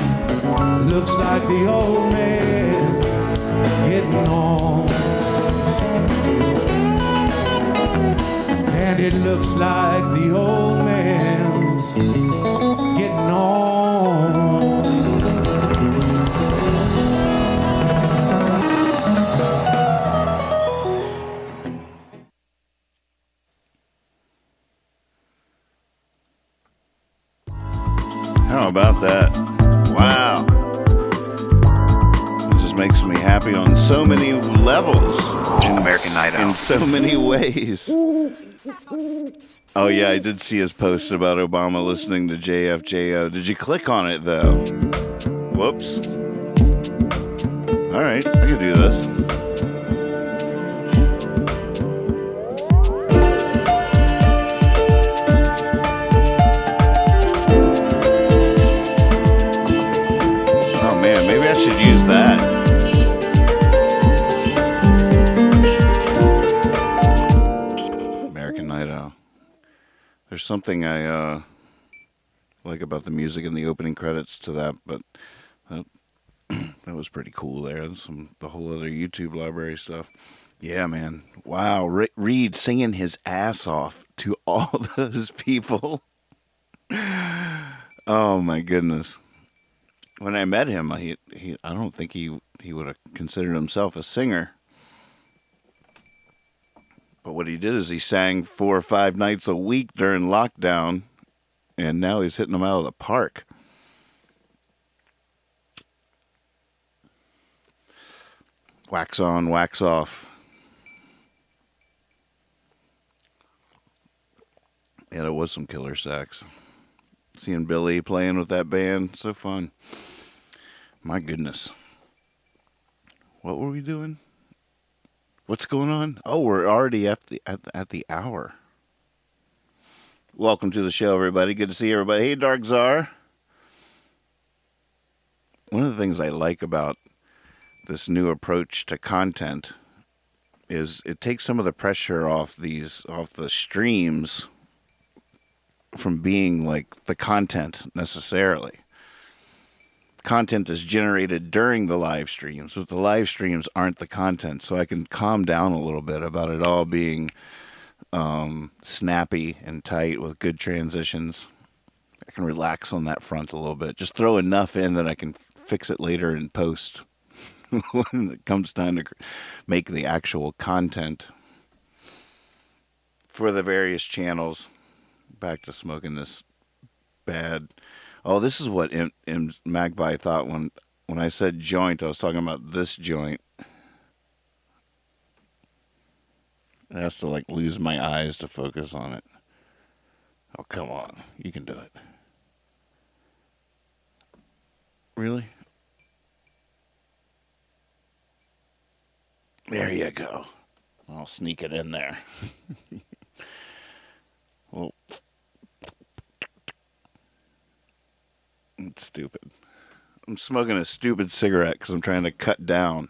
Looks like the old man getting on. And it looks like the old man's getting on. How about that? Wow. It just makes me happy on so many levels. American Night Out. In so many ways. Oh, yeah, I did see his post about Obama listening to JFJO. Did you click on it, though? Whoops. All right, I can do this. Oh, man, maybe I should use that. American Night Owl. There's something I like about the music and the opening credits to that, but that, that was pretty cool there. The whole other YouTube library stuff. Yeah, man. Wow. Reed singing his ass off to all those people. Oh, my goodness. When I met him, I don't think he would have considered himself a singer. But what he did is he sang 4 or 5 nights a week during lockdown, and now he's hitting them out of the park. Wax on, wax off. Yeah, there was some killer sax. Seeing Billy playing with that band, so fun. My goodness. What were we doing? What's going on? Oh, we're already at the hour. Welcome to the show, everybody. Good to see everybody. Hey, Dark Czar. One of the things I like about this new approach to content is it takes some of the pressure off the streams from being like the content necessarily. Content is generated during the live streams, but the live streams aren't the content, so I can calm down a little bit about it all being snappy and tight with good transitions. I can relax on that front a little bit. Just throw enough in that I can fix it later in post when it comes time to make the actual content for the various channels. Back to smoking this bad. Oh, this is what M. Magpie thought when I said joint. I was talking about this joint. It has to like lose my eyes to focus on it. Oh, come on. You can do it. Really? There you go. I'll sneak it in there. Well, it's stupid. I'm smoking a stupid cigarette because I'm trying to cut down.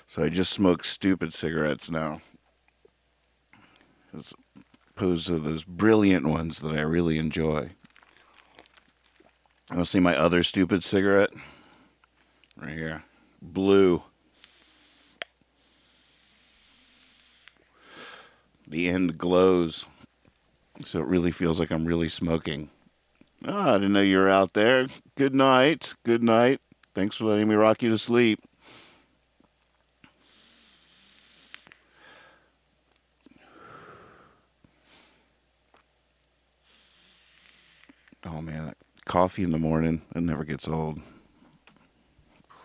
So I just smoke stupid cigarettes now, as opposed to those brilliant ones that I really enjoy. Want to see my other stupid cigarette? Right here. Blue. The end glows. So it really feels like I'm really smoking. Oh, I didn't know you were out there. Good night. Good night. Thanks for letting me rock you to sleep. Oh, man. That Coffee in the morning, it never gets old.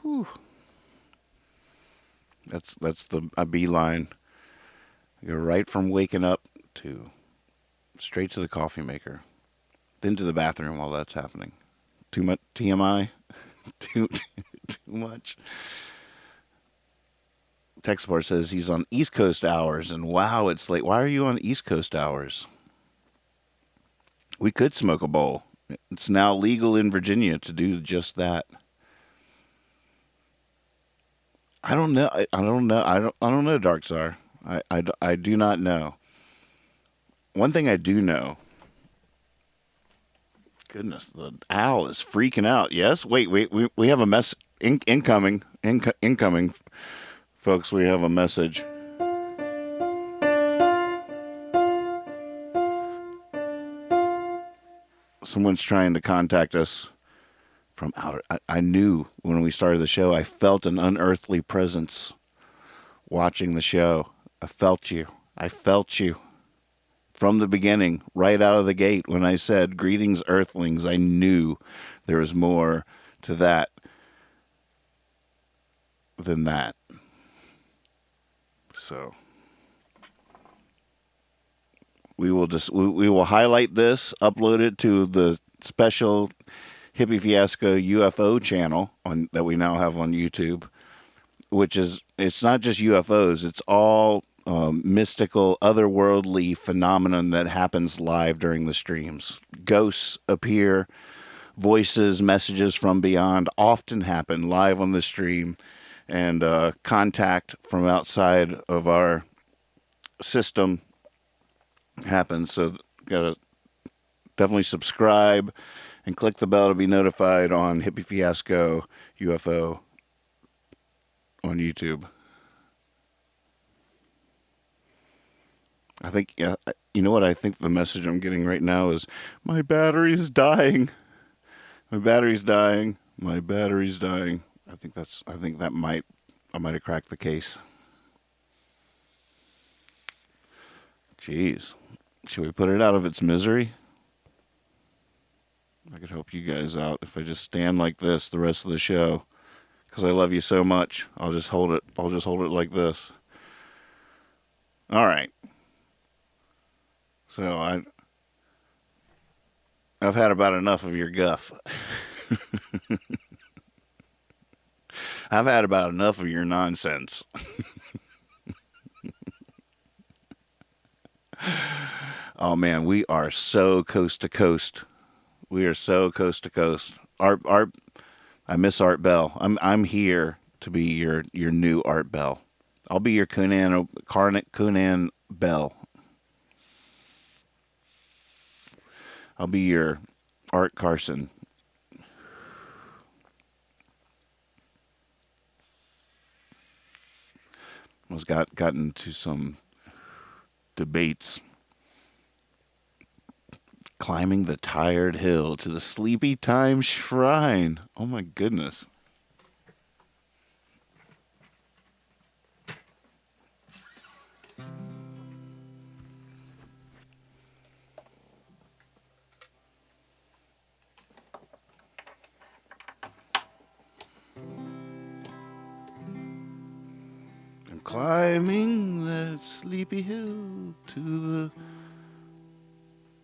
Whew. That's a beeline. You're right from waking up to straight to the coffee maker, then to the bathroom while that's happening. Too much TMI? too much? Tech support says he's on East Coast hours, and wow, it's late. Why are you on East Coast hours? We could smoke a bowl. It's now legal in Virginia to do just that. I don't know. I don't know. I don't know, Dark Czar. I do not know. One thing I do know. Goodness, the owl is freaking out. Yes? Wait. We have a mess incoming. Incoming. Folks, we have a message. Someone's trying to contact us from outer. I knew when we started the show, I felt an unearthly presence watching the show. I felt you. I felt you. From the beginning, right out of the gate, when I said, "Greetings, Earthlings," I knew there was more to that than that. So we will highlight this, upload it to the special Hippie Fiasco UFO channel that we now have on YouTube, which is, it's not just UFOs, it's all mystical, otherworldly phenomenon that happens live during the streams. Ghosts appear, voices, messages from beyond often happen live on the stream, and contact from outside of our system happens. So gotta definitely subscribe and click the bell to be notified on Hippie Fiasco UFO on YouTube. I think, yeah, you know what I think the message I'm getting right now is, my battery's dying. My battery's dying. My battery's dying. I might have cracked the case. Jeez. Should we put it out of its misery? I could help you guys out if I just stand like this the rest of the show. Because I love you so much. I'll just hold it like this. All right. So I've had about enough of your guff. I've had about enough of your nonsense. Oh man, we are so coast to coast. We are so coast to coast. Art, I miss Art Bell. I'm here to be your new Art Bell. I'll be your Conan Bell. I'll be your Art Carson. Gotten into some debates. Climbing the tired hill to the sleepy time shrine. Oh my goodness. I'm climbing that sleepy hill to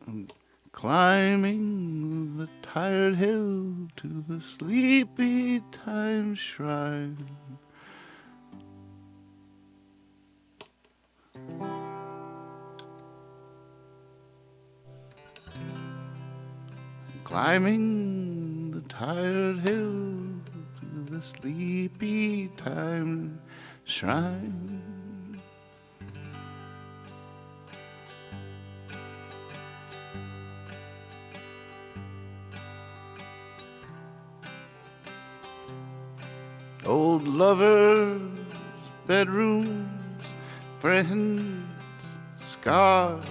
the... climbing the tired hill to the sleepy time shrine. Climbing the tired hill to the sleepy time shrine. Old lovers, bedrooms, friends, scars,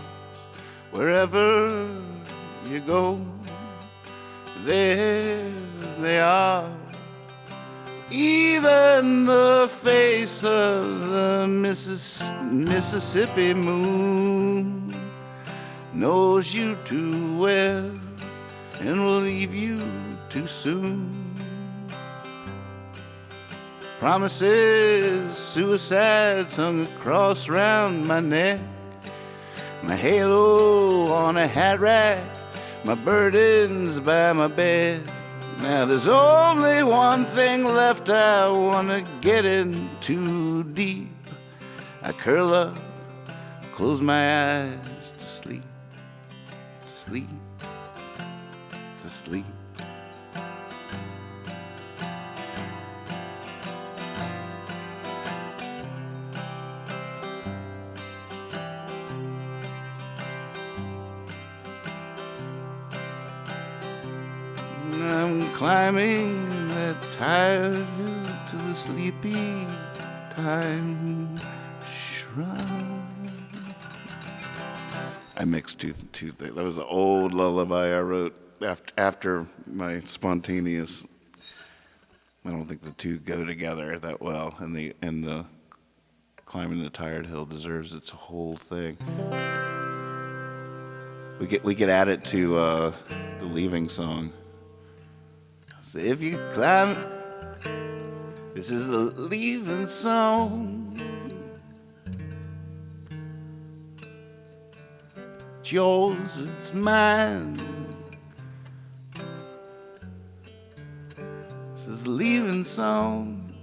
wherever you go, there they are. Even the face of the Mississippi moon knows you too well. and will leave you too soon. Promises, suicides hung across round my neck. My halo on a hat rack, my burdens by my bed. Now there's only one thing left I wanna get in too deep. I curl up, close my eyes to sleep, to sleep, to sleep. I'm climbing that tired hill to the sleepy time shrine. I mixed two things. That was an old lullaby I wrote after my spontaneous. I don't think the two go together that well, and the climbing the tired hill deserves its whole thing. We could add it to the leaving song. So if you climb, this is the leaving song. It's yours, it's mine. This is the leaving song.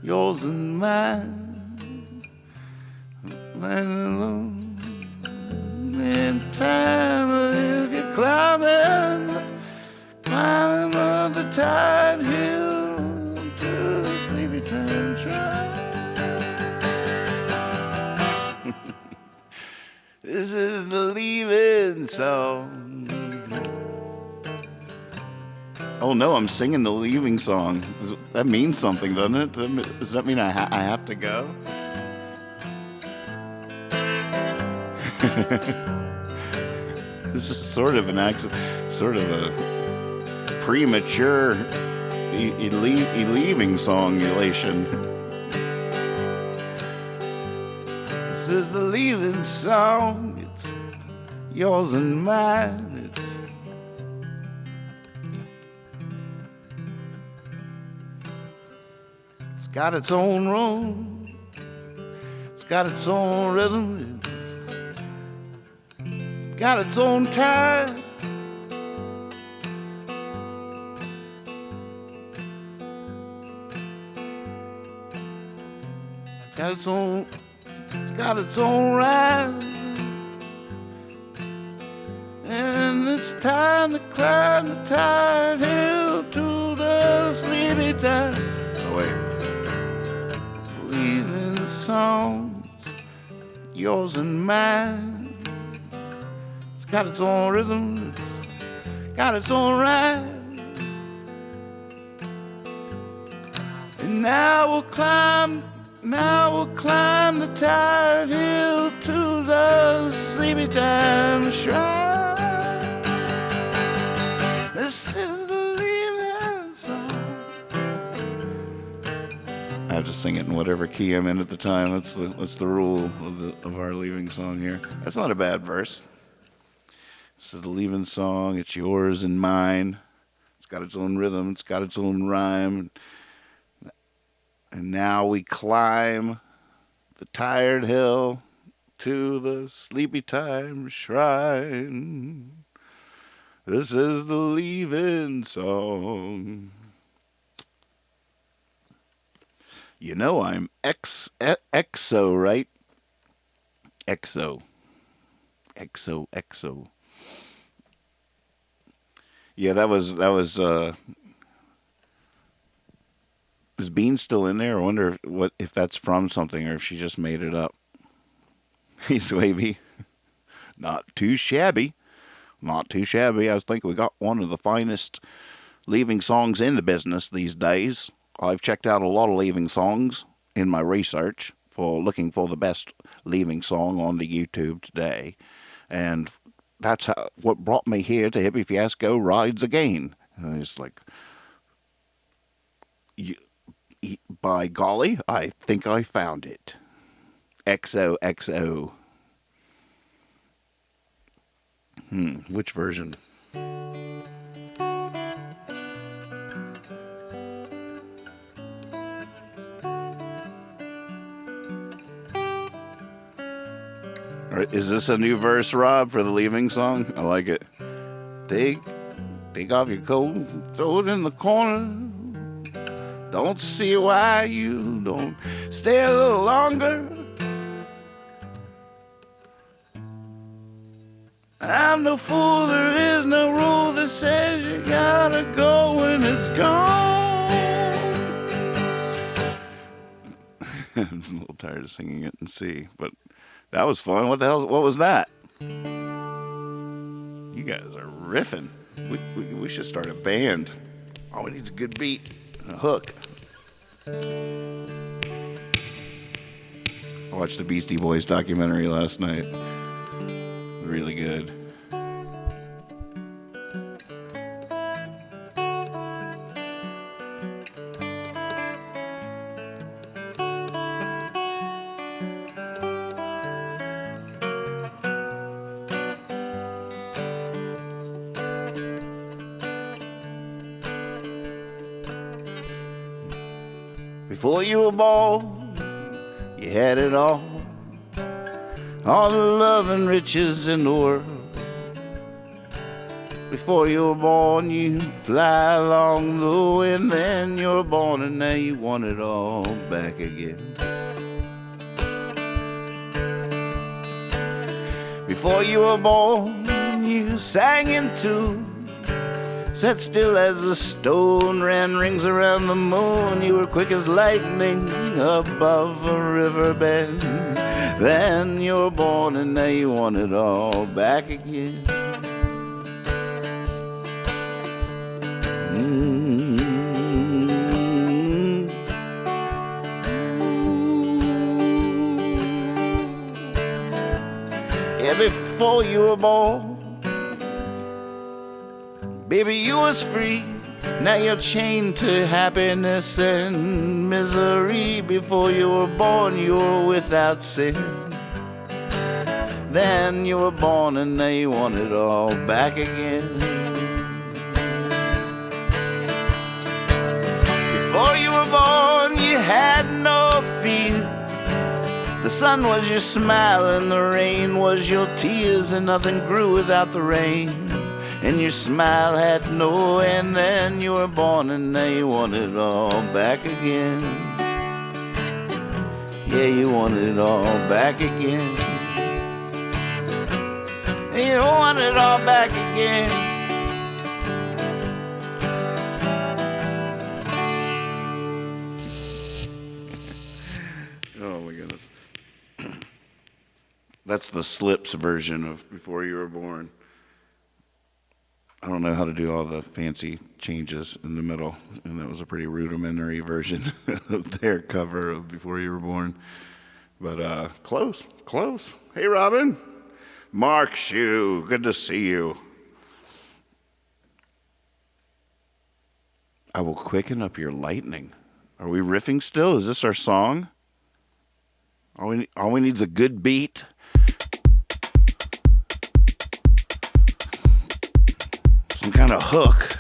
Yours and mine. Lying alone in time, if you're climbing up the tide hill to the sleepy time shrine. This is the leaving song. Oh no, I'm singing the leaving song. That means something, doesn't it? Does that mean I have to go? This is sort of an accident, sort of a premature leaving songulation. This is the leaving song. It's yours and mine. It's got its own road. It's got its own rhythm. It's got its own time. It's got its own rhyme. And it's time to climb the tired hill to the sleepy time. Oh wait. Leaving songs, yours and mine. It's got its own rhythm. It's got its own rhyme. And now we'll climb the tired hill to the sleepy time shrine. This is the leaving song. I have to sing it in whatever key I'm in at the time. That's the rule of our leaving song here. That's not a bad verse. This is the leaving song. It's yours and mine. It's got its own rhythm. It's got its own rhyme. And now we climb the tired hill to the sleepy time shrine. This is the leaving song. You know I'm exo, right? Exo. Yeah, that was is Bean still in there? I wonder if that's from something or if she just made it up. He's wavy. Not too shabby. Not too shabby. I think we got one of the finest leaving songs in the business these days. I've checked out a lot of leaving songs in my research for looking for the best leaving song on the YouTube today. And that's what brought me here to Hippie Fiasco Rides Again. And it's like, by golly, I think I found it. XOXO. Which version? Is this a new verse, Rob, for the leaving song? I like it. Take off your coat, throw it in the corner. Don't see why you don't stay a little longer. I'm no fool, there is no rule that says you gotta go when it's gone. I'm a little tired of singing it in C, but that was fun. What was that? You guys are riffing. We should start a band. All we need is a good beat and a hook. I watched the Beastie Boys documentary last night. Really good. Before you were born, you had it all the love and riches in the world. Before you were born, you fly along the wind. Then you were born and now you want it all back again. Before you were born, you sang in tune. Sat still as a stone, ran rings around the moon. You were quick as lightning above a river bend. Then you were born and now you want it all back again. Yeah, before you were born, baby, you was free. Now you're chained to happiness and misery. Before you were born, you were without sin. Then you were born and now you want it all back again. Before you were born, you had no fear. The sun was your smile and the rain was your tears, and nothing grew without the rain. And your smile had no end. Then you were born and now you want it all back again. Yeah, you want it all back again. You want it all back again. Oh my goodness. That's the Slips version of Before You Were Born. I don't know how to do all the fancy changes in the middle, and that was a pretty rudimentary version of their cover of Before You Were Born. But close. Hey, Robin. Mark Shue, good to see you. I will quicken up your lightning. Are we riffing still? Is this our song? All we need is a good beat. Some kind of hook.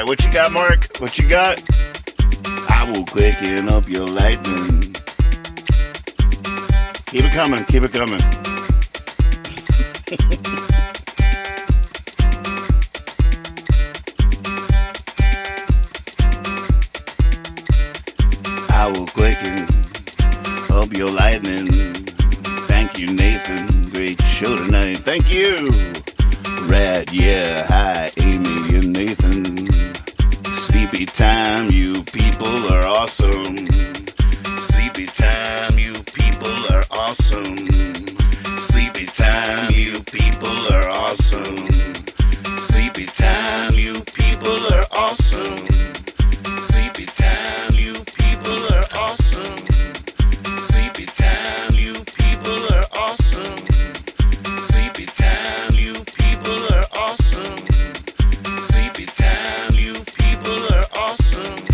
What you got, Mark? What you got? I will quicken up your lightning. Keep it coming. Keep it coming. up your lightning. Thank you, Nathan. Great show tonight. Thank you. Rad, yeah. Hi, Amy and Nathan. Sleepy time, you people are awesome. Sleepy time, you people are awesome. Sleepy time, you people are awesome. Sleepy time, you people are awesome. Sleepy time, you people are awesome. Sleepy time, you people are awesome. Sleepy time, you people are awesome. Sleepy time, you people are awesome.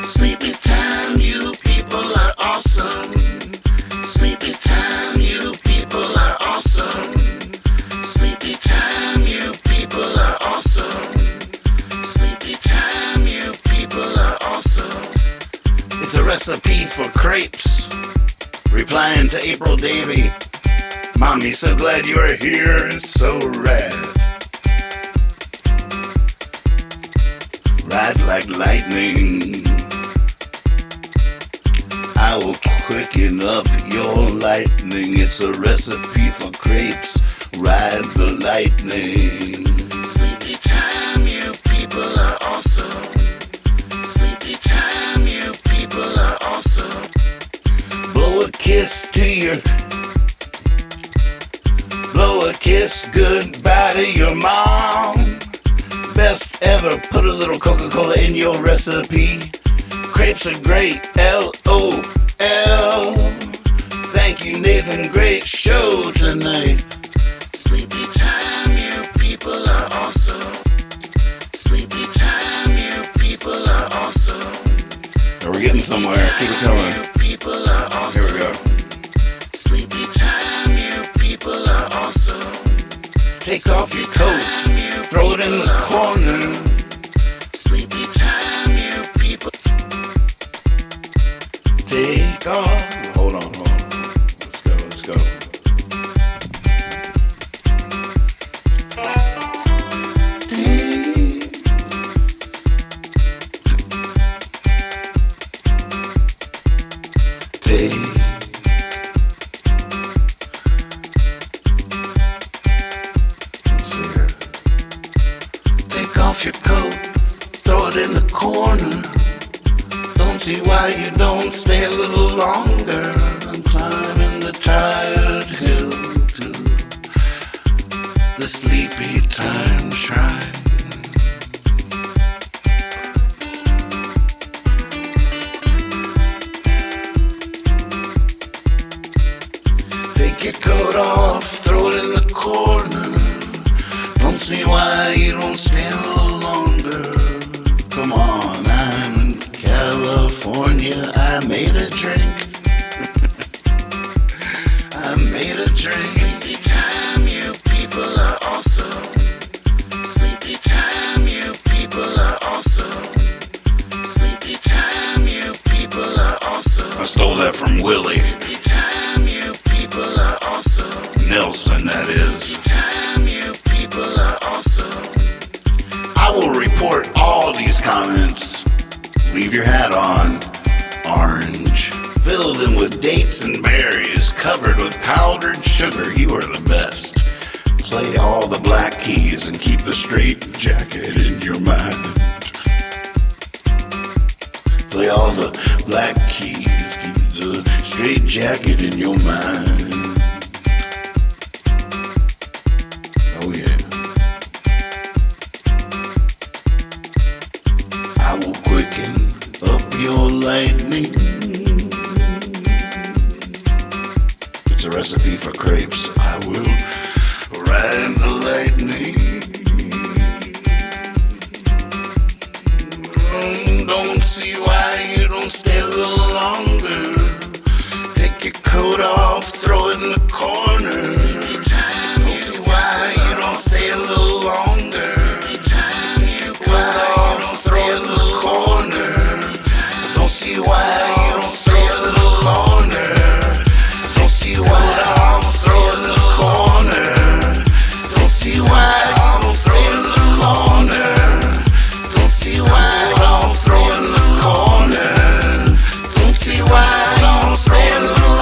Sleepy time, you people are awesome. Sleepy time, you people are awesome. Sleepy time, you people are awesome. Sleepy time, you people are awesome. It's a recipe for crepes. Replying to April Davy. Mommy, so glad you are here. It's so rad. Ride like lightning. I will quicken up your lightning. It's a recipe for crepes. Ride the lightning. Sleepy time, you people are awesome. Sleepy time, you people are awesome. Blow a kiss to your... Blow a kiss goodbye to your mom. Best ever, put a little Coca-Cola in your recipe. Crepes are great, LOL. Thank you, Nathan, great show tonight. Sleepy time, you people are awesome. Sleepy time, you people are awesome. We're getting somewhere, keep it going. You people are awesome. Here we go. Sleepy time, you people are awesome. Take off your coat, throw it in the corner. Sleepy time, you people. Take off. Hold on. Let's go. Take off your coat, throw it in the corner. Don't see why you don't stay a little longer. I'm climbing the tired hill to the sleepy time shrine. Take your coat off, throw it in the corner. Don't see why you don't stay a little longer. Come on, I'm in California. I made a drink. I made a drink. Sleepy time, you people are awesome. Sleepy time, you people are awesome. Sleepy time, you people are awesome. I stole that from Willie. Sleepy time, you people are awesome. Nelson, that is. Sleepy time, you people are awesome. I will report all these comments. Leave your hat on. Orange. Fill them with dates and berries, covered with powdered sugar. You are the best. Play all the black keys and keep the straight jacket in your mind. Play all the black keys, keep the straight jacket in your mind. Oh yeah. I will quicken up your lightning. It's a recipe for crepes. I will ride the lightning. Don't see why you don't stay a little longer. Take your coat off, throw it in the corner. Sleepy time, don't see why you don't stay a little longer. Sleepy time, you why you don't stay a little corner. Don't see why you don't stay a little corner. Don't see why you don't throw it in the corner. Don't see why you don't throw it in the corner. Don't see why you don't throw it in the corner. Don't see why you don't throw it in the corner.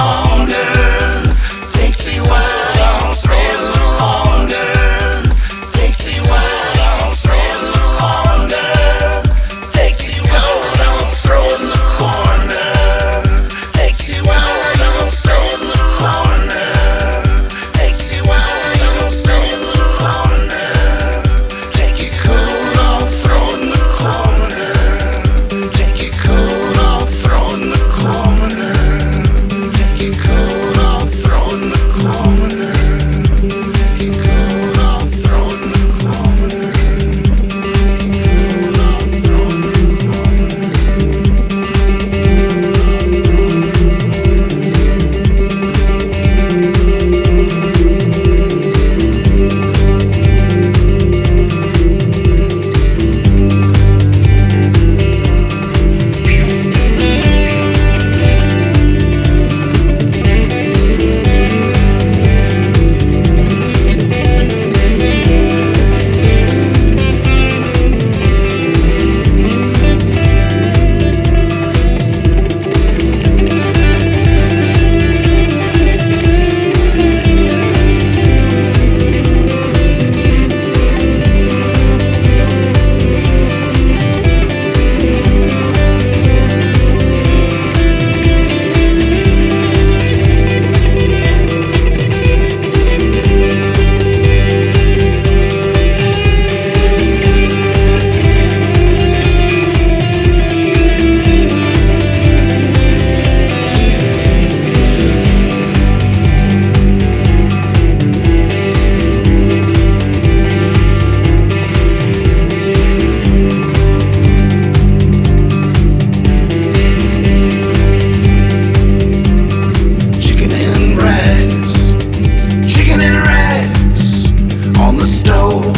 on the stove.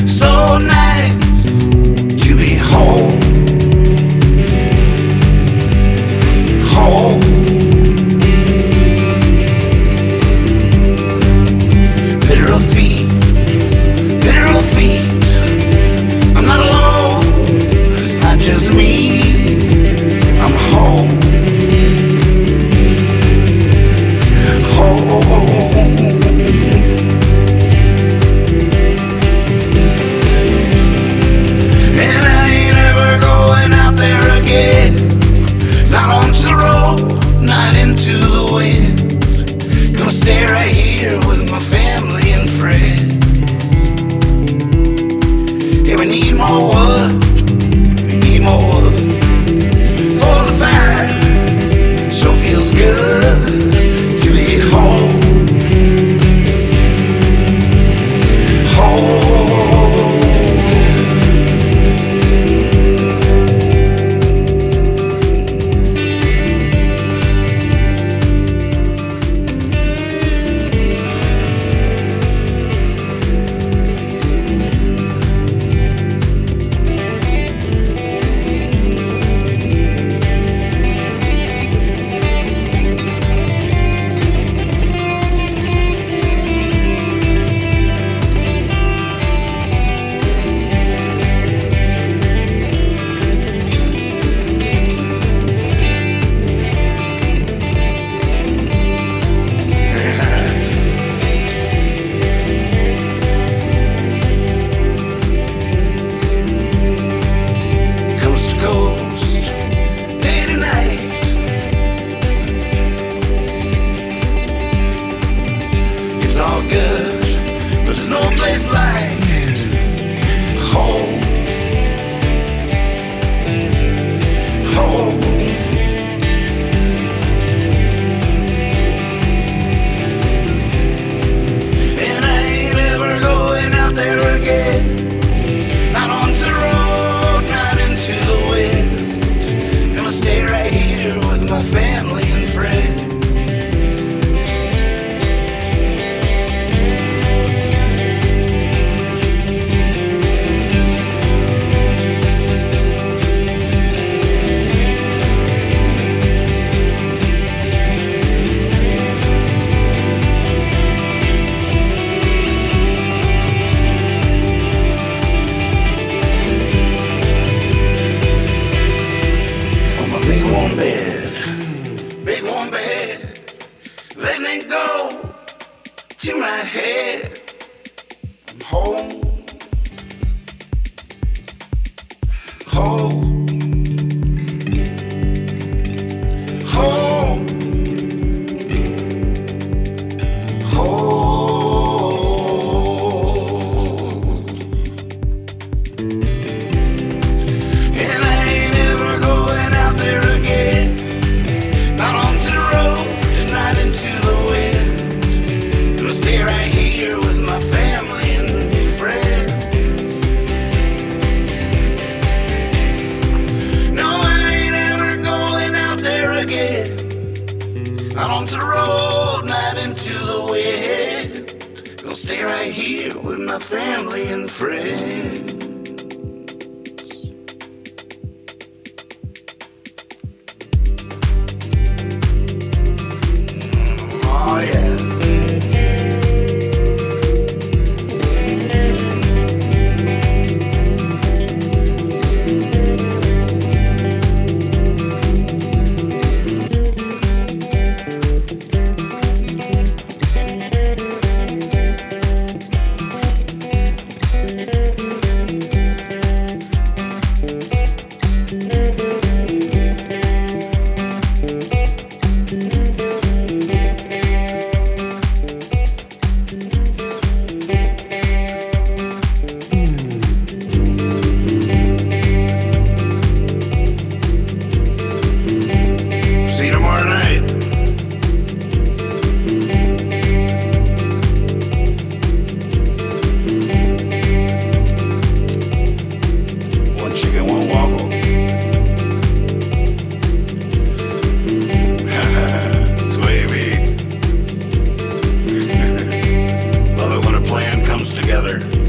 So nice to be home. Home. Bitter of feet, bitter of feet. I'm not alone, it's not just me. I'm home. And I ain't ever going out there again. Not onto the road, not into the wind. Gonna stay right here with my family and friends. Yeah, we need more wood, we need more wood for the fire. Sure feels good to be home. Coast to coast, day to night. It's all good, but there's no place like home. Home. And I ain't ever going out there again. Not onto the road, not into the wind. Gonna stay right here with my family and friends. On my big warm bed, letting it go to my head. I'm home, home, home, home. And I ain't ever going out there again. Not onto the road, not into the wind. Gonna stay right here with my family and friends. No, I ain't ever going out there again. Not onto the road, not into the wind. Gonna stay right here with my family and friends. Oh yeah. together.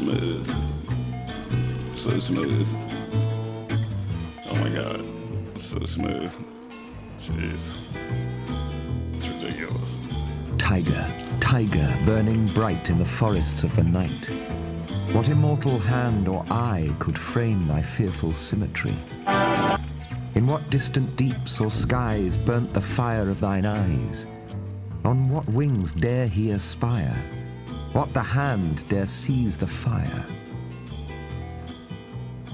smooth. So smooth. Oh my god. It's so smooth. Jeez. It's ridiculous. Tiger, tiger, burning bright in the forests of the night. What immortal hand or eye could frame thy fearful symmetry? In what distant deeps or skies burnt the fire of thine eyes? On what wings dare he aspire? What the hand dare seize the fire?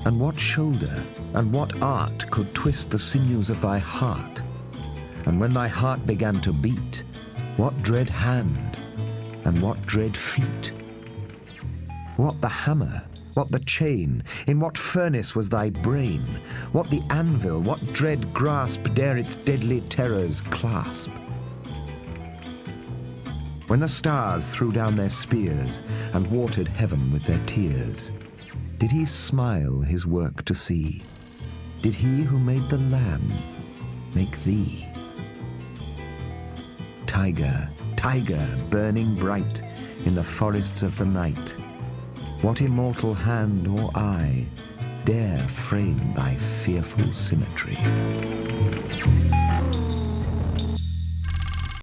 And what shoulder and what art could twist the sinews of thy heart? And when thy heart began to beat, what dread hand and what dread feet? What the hammer? What the chain? In what furnace was thy brain? What the anvil? What dread grasp dare its deadly terrors clasp? When the stars threw down their spears and watered heaven with their tears, did he smile his work to see? Did he who made the lamb make thee? Tiger, tiger, burning bright in the forests of the night, what immortal hand or eye dare frame thy fearful symmetry?